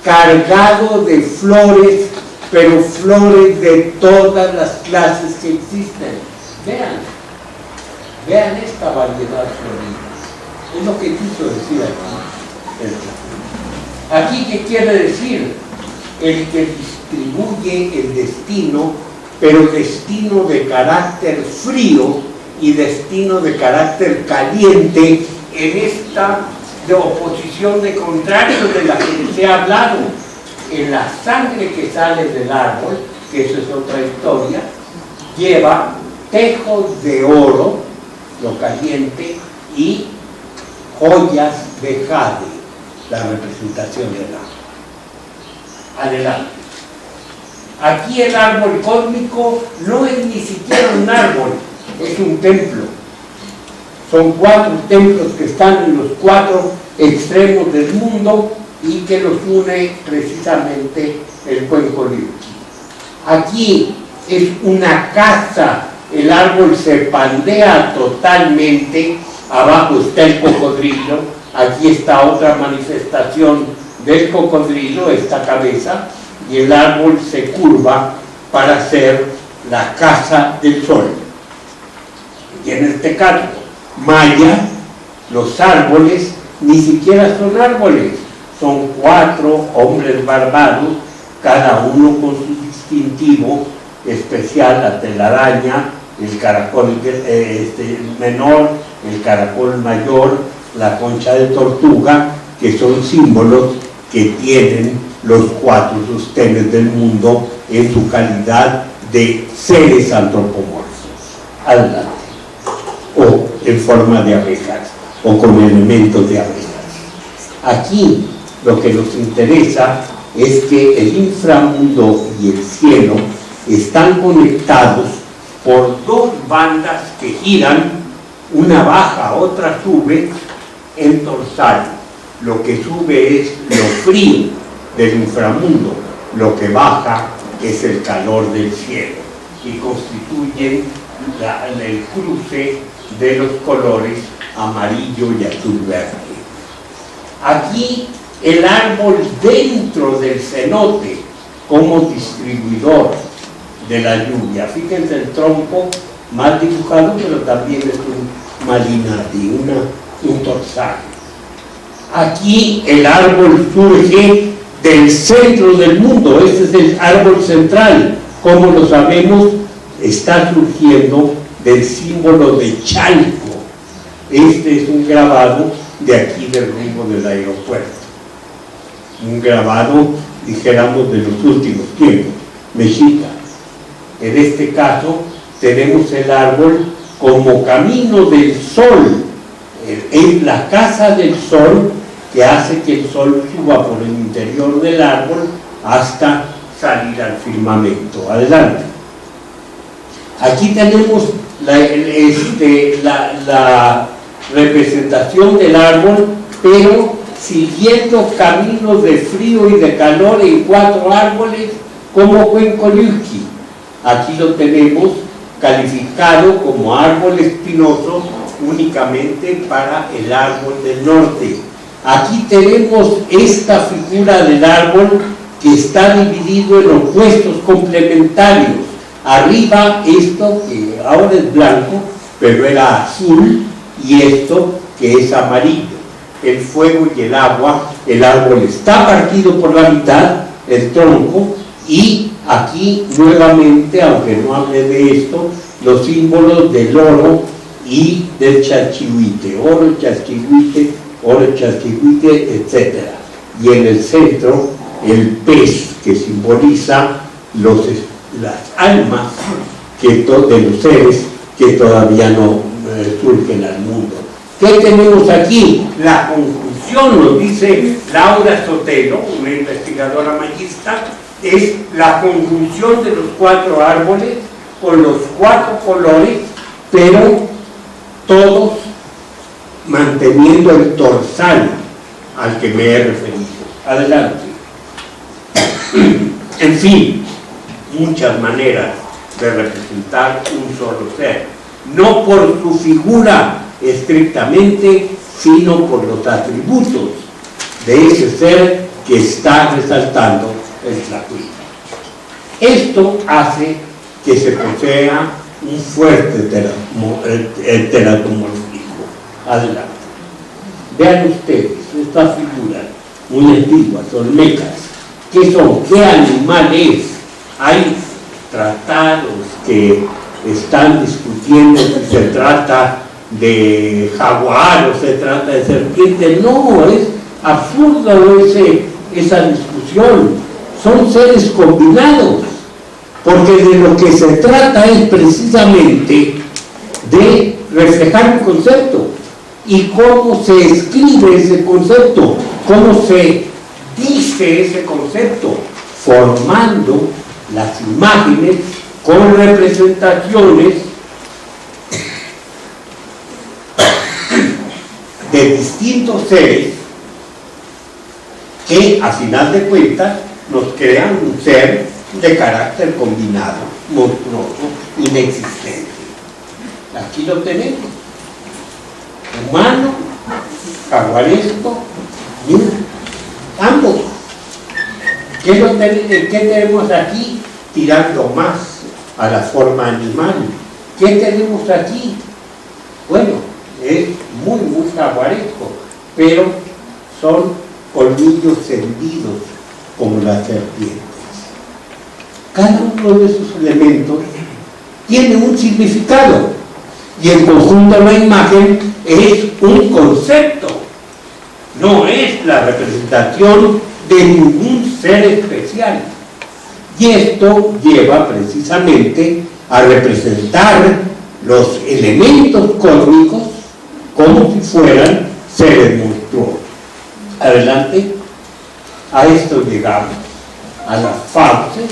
cargado de flores, pero flores de todas las clases que existen. Vean esta variedad florida. Es lo que quiso decir aquí. Aquí, ¿qué quiere decir? El que distribuye el destino, pero destino de carácter frío y destino de carácter caliente en esta de oposición de contrarios de la que se ha hablado. En la sangre que sale del árbol, que eso es otra historia, lleva tejos de oro, lo caliente, y joyas de jade, la representación del árbol. Adelante. Aquí el árbol cósmico no es ni siquiera un árbol, es un templo. Son 4 templos que están en los 4 extremos del mundo y que los une precisamente el cuenco libre. Aquí es una casa, el árbol se pandea totalmente, abajo está el cocodrilo, aquí está otra manifestación del cocodrilo, esta cabeza, y el árbol se curva para ser la casa del sol. Y en este caso, maya, los árboles ni siquiera son árboles, son 4 hombres barbados, cada uno con su distintivo especial, la telaraña, el caracol menor, el caracol mayor, la concha de tortuga, que son símbolos que tienen los 4 sostenes del mundo en su calidad de seres antropomorfos. Adelante. O en forma de abejas, o con elementos de abejas. Aquí lo que nos interesa es que el inframundo y el cielo están conectados por 2 bandas que giran, una baja, otra sube en dorsal. Lo que sube es lo frío del inframundo, lo que baja es el calor del cielo y constituyen el cruce de los colores amarillo y azul verde. Aquí el árbol dentro del cenote como distribuidor de la lluvia. Fíjense el tronco mal dibujado, pero también es un malinari, un torzal. Aquí el árbol surge del centro del mundo, este es el árbol central. Como lo sabemos, está surgiendo del símbolo de Chalco. Este es un grabado de aquí del rumbo del aeropuerto. Un grabado, dijéramos, de los últimos tiempos, mexica. En este caso, tenemos el árbol como camino del sol. Es la casa del sol que hace que el sol suba por el interior del árbol hasta salir al firmamento. Adelante. Aquí tenemos la representación del árbol, pero siguiendo caminos de frío y de calor en 4 árboles, como Cuencoliuqui. Aquí lo tenemos calificado como árbol espinoso únicamente para el árbol del norte. Aquí tenemos esta figura del árbol que está dividido en opuestos complementarios. Arriba esto que ahora es blanco, pero era azul, y esto que es amarillo. El fuego y el agua, el árbol está partido por la mitad, el tronco, y aquí nuevamente, aunque no hable de esto, los símbolos del oro y del chasquihuite, oro, chasquihuite, etc. Y en el centro, el pez, que simboliza las almas de los seres que todavía no surgen al mundo. ¿Qué tenemos aquí? La conjunción, nos dice Laura Sotelo, una investigadora magista, es la conjunción de los 4 árboles con los 4 colores, pero todos manteniendo el torzal al que me he referido. Adelante. En fin, muchas maneras de representar un solo ser, no por su figura estrictamente, sino por los atributos de ese ser que está resaltando el Tlacuiche. Esto hace que se posea un fuerte teratomorfismo. Adelante. Vean ustedes estas figuras muy antiguas, olmecas. ¿Qué son? ¿Qué animal es? Hay tratados que están discutiendo si se trata de jaguar o se trata de serpiente. No, es absurdo esa discusión. Son seres combinados, porque de lo que se trata es precisamente de reflejar un concepto. ¿Y cómo se escribe ese concepto? ¿Cómo se dice ese concepto? Formando las imágenes con representaciones de distintos seres que, a final de cuentas, nos crean un ser de carácter combinado, monstruoso, inexistente. Aquí lo tenemos. Humano, jaguaresco, mira, ambos. ¿Qué tenemos aquí? Tirando más a la forma animal. ¿Qué tenemos aquí? Bueno, es muy jaguaresco, pero son colmillos hendidos como las serpientes. Cada uno de esos elementos tiene un significado, y el conjunto de la imagen es un concepto, no es la representación de ningún ser especial. Y esto lleva precisamente a representar los elementos cósmicos como si fueran seres monstruosos. Adelante. A esto llegamos, a las fauces,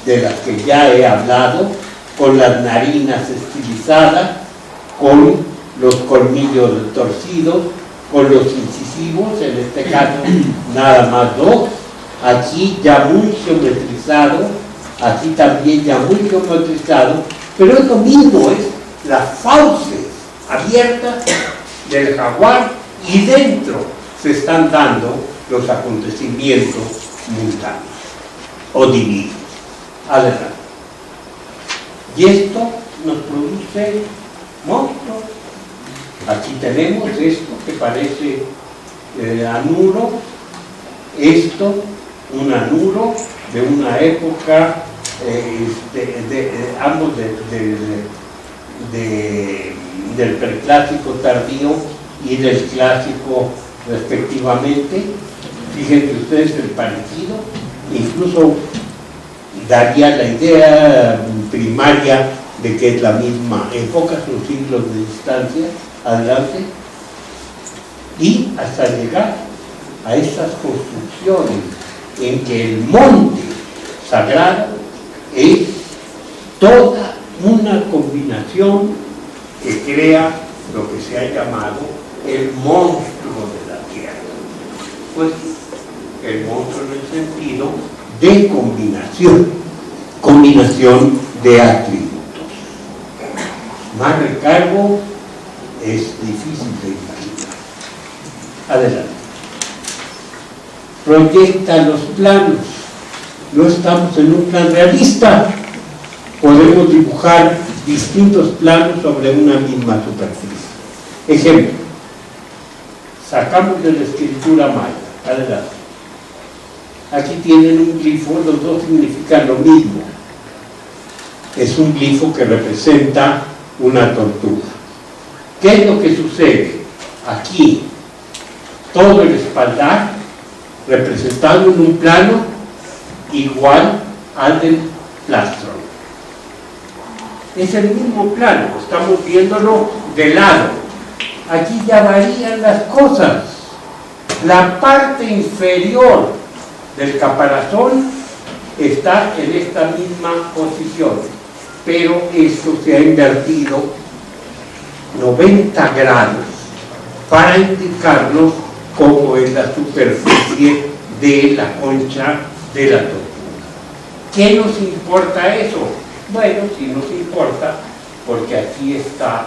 de las que ya he hablado, con las narinas estilizadas, con los colmillos torcidos, con los incisivos, en este caso nada más 2, aquí ya muy geometrizado, aquí también ya muy geometrizado, pero es lo mismo, es las fauces abiertas del jaguar, y dentro se están dando los acontecimientos mundanos o divinos. Adelante. Y esto nos produce monstruos. Aquí tenemos esto que parece anuro, esto, un anuro de una época, ambos del preclásico tardío y del clásico respectivamente. Fíjense ustedes el parecido, incluso daría la idea primaria de que es la misma época, son siglos de distancia adelante, y hasta llegar a estas construcciones en que el monte sagrado es toda una combinación que crea lo que se ha llamado el monstruo de la tierra. Pues el monstruo en el sentido de combinación de atributos. Más recargo es difícil de imaginar. Adelante. Proyecta los planos. No estamos en un plan realista. Podemos dibujar distintos planos sobre una misma superficie. Ejemplo, sacamos de la escritura maya. Adelante. Aquí tienen un glifo, los dos significan lo mismo. Es un glifo que representa una tortuga. ¿Qué es lo que sucede? Aquí, todo el espaldar representado en un plano igual al del plastron. Es el mismo plano, estamos viéndolo de lado. Aquí ya varían las cosas. La parte inferior del caparazón está en esta misma posición, pero esto se ha invertido 90 grados para indicarnos cómo es la superficie de la concha de la tortuga. ¿Qué nos importa eso? Bueno, sí nos importa porque aquí está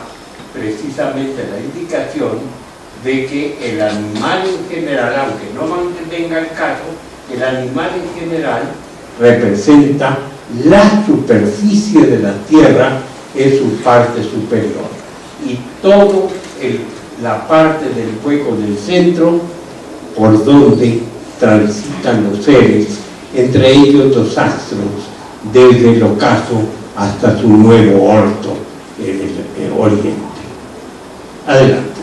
precisamente la indicación de que el animal en general, aunque no venga el caso, el animal en general representa la superficie de la tierra en su parte superior y todo la parte del hueco del centro por donde transitan los seres, entre ellos los astros, desde el ocaso hasta su nuevo orto en el oriente. Adelante.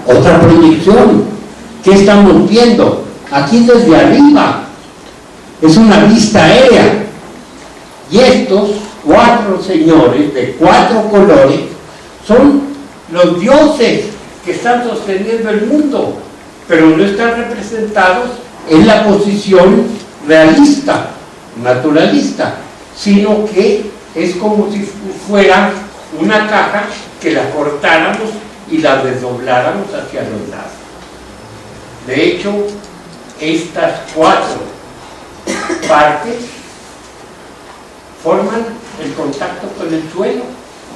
Otra proyección. ¿Qué estamos viendo? Aquí desde arriba. Es una vista aérea. Y estos 4 señores de 4 colores son los dioses que están sosteniendo el mundo, pero no están representados en la posición realista, naturalista, sino que es como si fuera una caja que la cortáramos y la desdobláramos hacia los lados. De hecho, estas 4 partes forman el contacto con el suelo,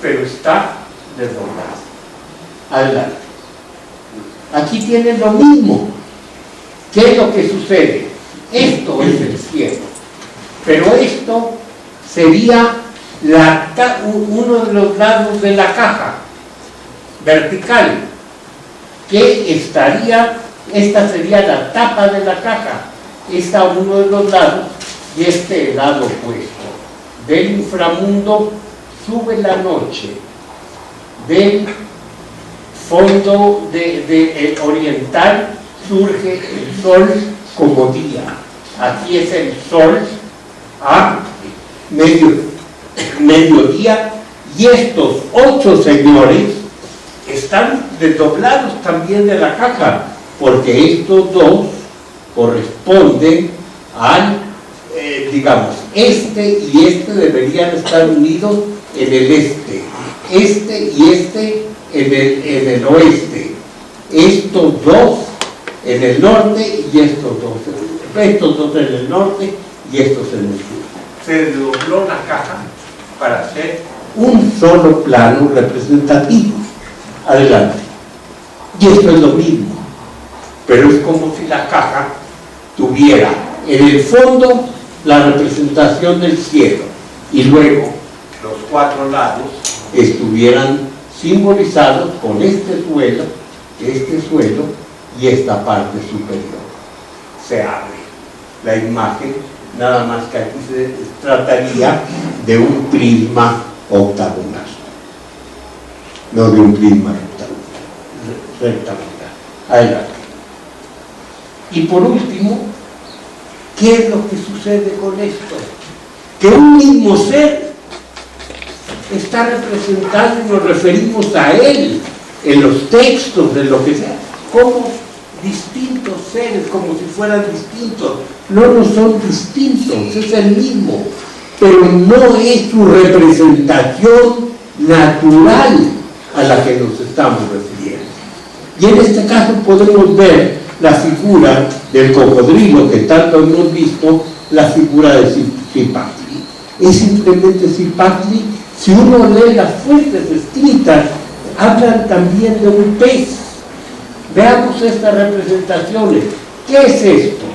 pero está desdoblado. Adelante. Aquí tienen lo mismo. ¿Qué es lo que sucede? Esto es el cielo, pero esto sería uno de los lados de la caja vertical, que esta sería la tapa de la caja, esta uno de los lados y este el lado opuesto. Del inframundo sube la noche, del fondo oriental surge el sol como día. Aquí es el sol a mediodía y estos 8 señores están desdoblados también de la caja, porque estos 2 corresponden al, digamos, este y este deberían estar unidos en el este y este en el oeste, estos 2 en el norte y estos dos en el norte y estos en el sur. Se desdobló la caja para hacer un solo plano representativo. Adelante. Y esto es lo mismo, pero es como si la caja tuviera en el fondo la representación del cielo y luego los 4 lados estuvieran simbolizados con este suelo y esta parte superior. Se abre la imagen, nada más que aquí se trataría de un prisma octagonal, no de un prisma rectangular. Adelante. Y por último, ¿qué es lo que sucede con esto? Que un mismo ser está representado y nos referimos a él en los textos, de lo que sea, como distintos seres, como si fueran distintos. No son distintos, es el mismo, pero no es su representación natural a la que nos estamos refiriendo. Y en este caso podemos ver la figura del cocodrilo, que tanto hemos visto, la figura de Cipactli. Es simplemente Cipactli. Si uno lee las fuentes escritas, hablan también de un pez. Veamos estas representaciones. ¿Qué es esto?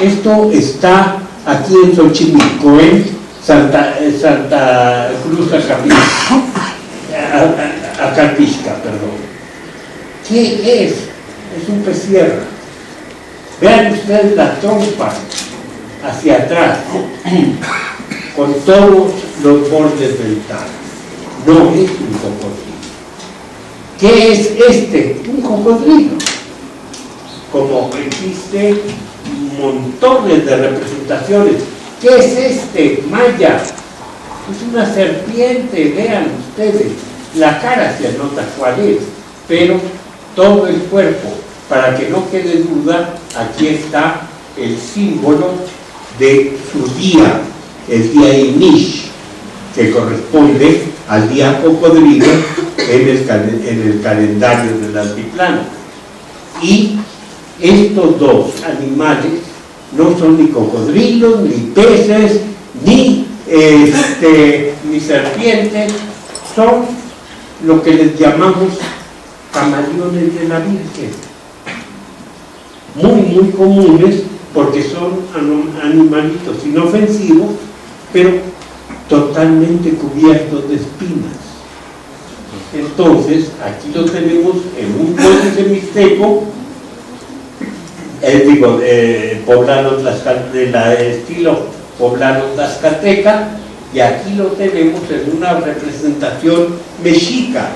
Esto está aquí en Xochimilco, en Santa Cruz Acatixca, perdón. ¿Qué es? Es un pez sierra. Vean ustedes la trompa hacia atrás, con todos los bordes dentales. No es un cocodrilo. ¿Qué es este? Un cocodrilo. Como existe montones de representaciones. ¿Qué es este? Maya. Es una serpiente, vean ustedes. La cara se anota cuál es, pero todo el cuerpo. Para que no quede duda, aquí está el símbolo de su día, el día Inish, que corresponde al día cocodrilo en el calendario del altiplano. Y estos dos animales no son ni cocodrilos, ni peces, ni serpientes, son lo que les llamamos camaleones de la Virgen. Muy comunes, porque son animalitos inofensivos, pero totalmente cubiertos de espinas. Entonces, aquí lo tenemos en un códice mixteco, poblano estilo poblano tlaxcalteca, y aquí lo tenemos en una representación mexica.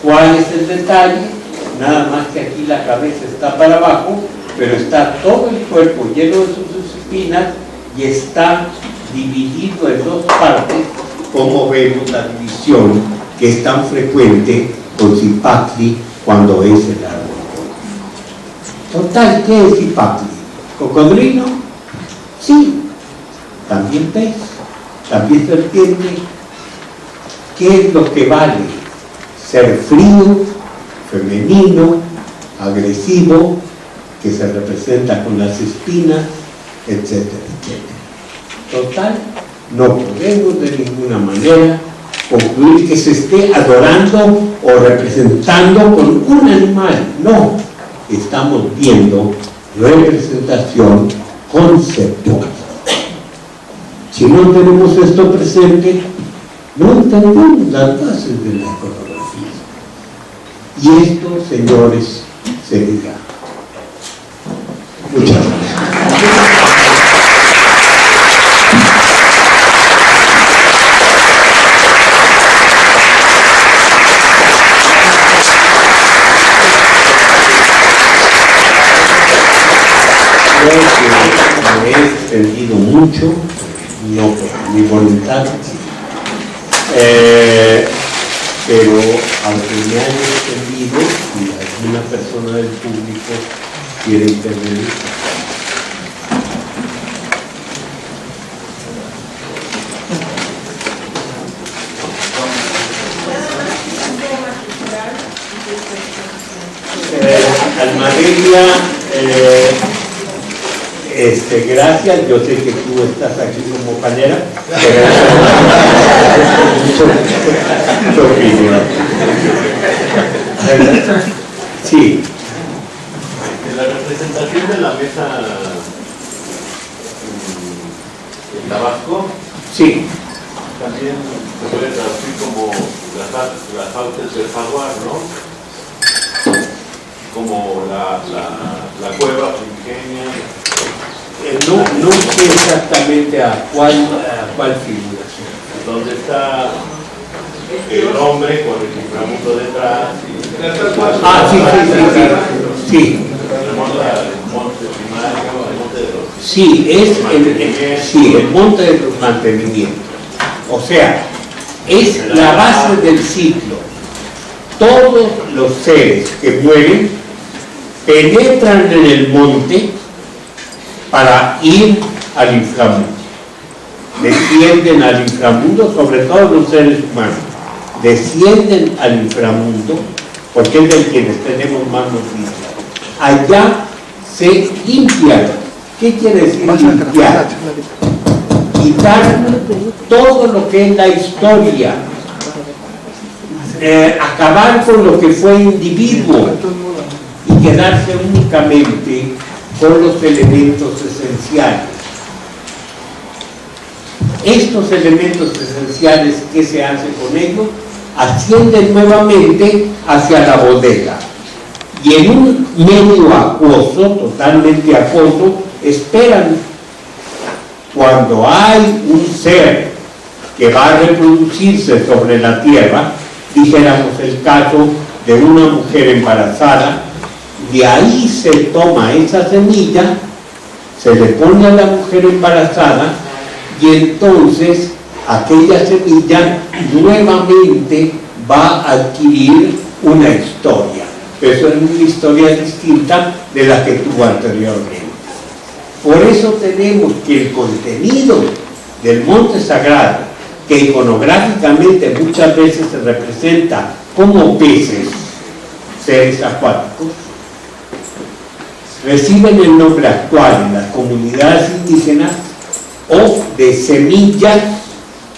¿Cuál es el detalle? Nada más que aquí la cabeza está para abajo, pero está todo el cuerpo lleno de sus espinas y está dividido en 2 partes, como vemos la división que es tan frecuente con Cipactli cuando es el árbol. Total, ¿qué es Cipactli? ¿Cocodrilo? Sí. También pez, también serpiente. ¿Qué es lo que vale? Ser frío, femenino, agresivo, que se representa con las espinas, etcétera, etcétera. Total, no podemos de ninguna manera concluir que se esté adorando o representando con un animal. No, estamos viendo representación conceptual. Si no tenemos esto presente, no entendemos las bases de la iconografía. Y esto, señores, se dirá. Muchas gracias. Creo que me he extendido mucho, no por mi voluntad, pero aunque me han extendido, si alguna persona del público quiere intervenir. Almadelia, gracias, yo sé que tú estás aquí como compañera, pero tu opinión. Sí. La representación de la mesa en Tabasco. Sí. también se puede traducir como las fauces del jaguar, ¿no? Como la cueva primigenia. No sé exactamente a cuál figura. Donde está el hombre con el inframundo detrás. Sí. El monte primario, el monte de los... Sí, el monte de los mantenimientos. O sea, es la base del ciclo. Todos los seres que mueren penetran en el monte para ir al inframundo. Descienden al inframundo, sobre todo los seres humanos. Descienden al inframundo, porque es de quienes tenemos más noticias. Allá se limpian. ¿Qué quiere decir limpiar? Quitar todo lo que es la historia, acabar con lo que fue individuo y quedarse únicamente con los elementos esenciales. Estos elementos esenciales, ¿qué se hace con ellos? Ascienden nuevamente hacia la bodega y en un medio acuoso, totalmente acuoso, esperan cuando hay un ser que va a reproducirse sobre la tierra, dijéramos el caso de una mujer embarazada, de ahí se toma esa semilla, se le pone a la mujer embarazada y entonces aquella semilla nuevamente va a adquirir una historia, pero eso es una historia distinta de la que tuvo anteriormente. Por eso tenemos que el contenido del monte sagrado, que iconográficamente muchas veces se representa como peces, seres acuáticos, reciben el nombre actual en las comunidades indígenas o de semillas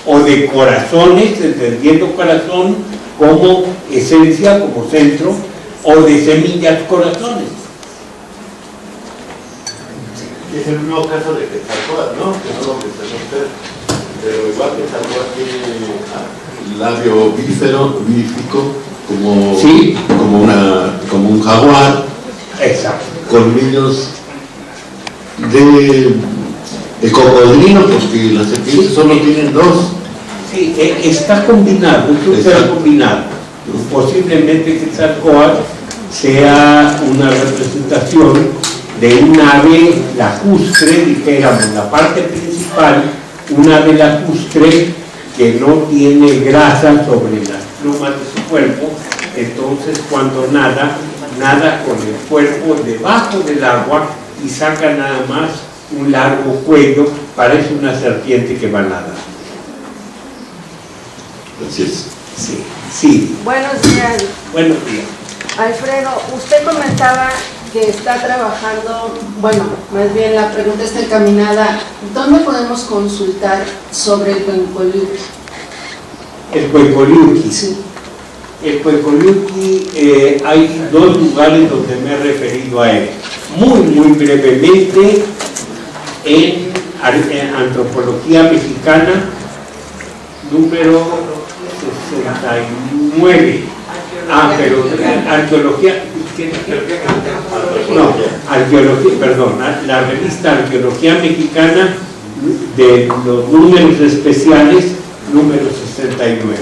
o de corazones, entendiendo corazón como esencia, como centro, o de semillas corazones. Es el mismo caso de Quetzalcóatl, ¿no? Que no lo mencionó usted, pero igual Quetzalcóatl tiene labio bífico como, ¿sí? como un jaguar. Exacto. Colmillos de cocodrilo, porque las serpientes solo tienen dos. Sí, está combinado, es un ser combinado. Posiblemente Quetzalcóatl sea una representación de un ave lacustre, dijéramos, la parte principal, un ave lacustre que no tiene grasa sobre las plumas de su cuerpo, entonces cuando nada con el cuerpo debajo del agua y saca nada más un largo cuello, parece una serpiente que va a nadar. Así es. Sí. Buenos días. Buenos días. Alfredo, usted comentaba que está trabajando, bueno, más bien la pregunta está encaminada, ¿dónde podemos consultar sobre el Cuencoliuqui? El Cuencoliuqui. Sí. El Cuencoliuqui, hay dos lugares donde me he referido a él. Muy brevemente, en Antropología Mexicana, número 69. Pero arqueología, la revista Arqueología Mexicana de los números especiales, número 69.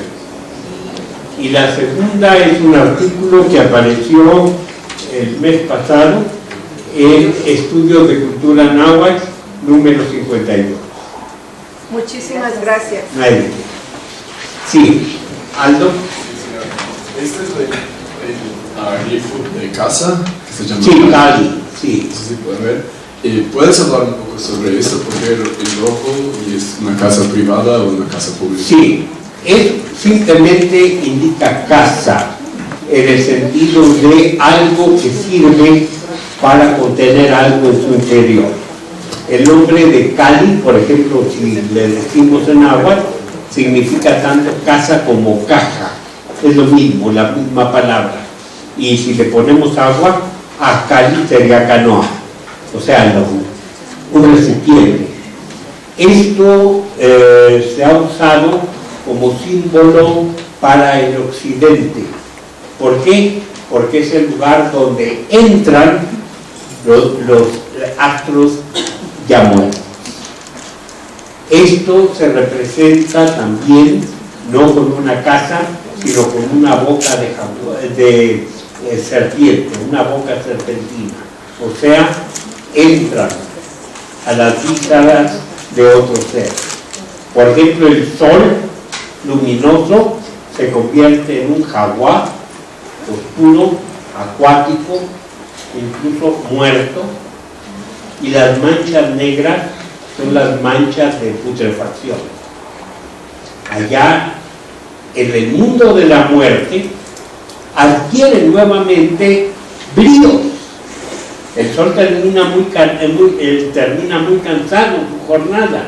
Y la segunda es un artículo que apareció el mes pasado en Estudios de Cultura Náhuatl, número 52. Muchísimas gracias. Sí, Aldo. Este es el grifo de casa, que se llama Sí, Cali, sí. No sé si pueden ver. ¿Puedes hablar un poco sobre eso? Porque el rojo y es una casa privada o una casa pública. Sí, simplemente indica casa, en el sentido de algo que sirve para contener algo en su interior. El nombre de Cali, por ejemplo, si le decimos en agua, significa tanto casa como caja. Es lo mismo, la misma palabra. Y si le ponemos agua, a Cali sería canoa, o sea, un recipiente. Esto se ha usado como símbolo para el occidente. ¿Por qué? Porque es el lugar donde entran los astros ya muertos. Esto se representa también no con una casa, sino con una boca de serpiente, una boca serpentina. O sea, entran a las vísceras de otro ser. Por ejemplo, el sol luminoso se convierte en un jaguar oscuro, acuático, incluso muerto, y las manchas negras son las manchas de putrefacción. Allá, en el mundo de la muerte, adquiere nuevamente bríos. El sol termina muy cansado en su jornada,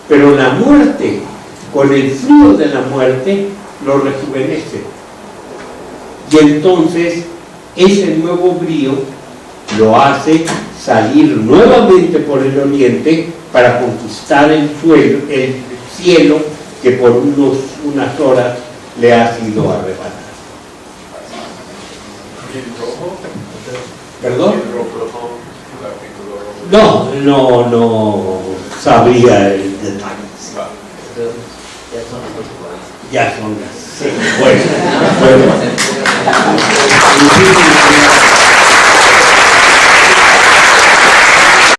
pero la muerte, con el frío de la muerte, lo rejuvenece. Y entonces, ese nuevo brío lo hace salir nuevamente por el oriente para conquistar el cielo que por unas horas le ha sido arrebatado. ¿Perdón? No sabría el detalle. Ya son las 6. Bueno.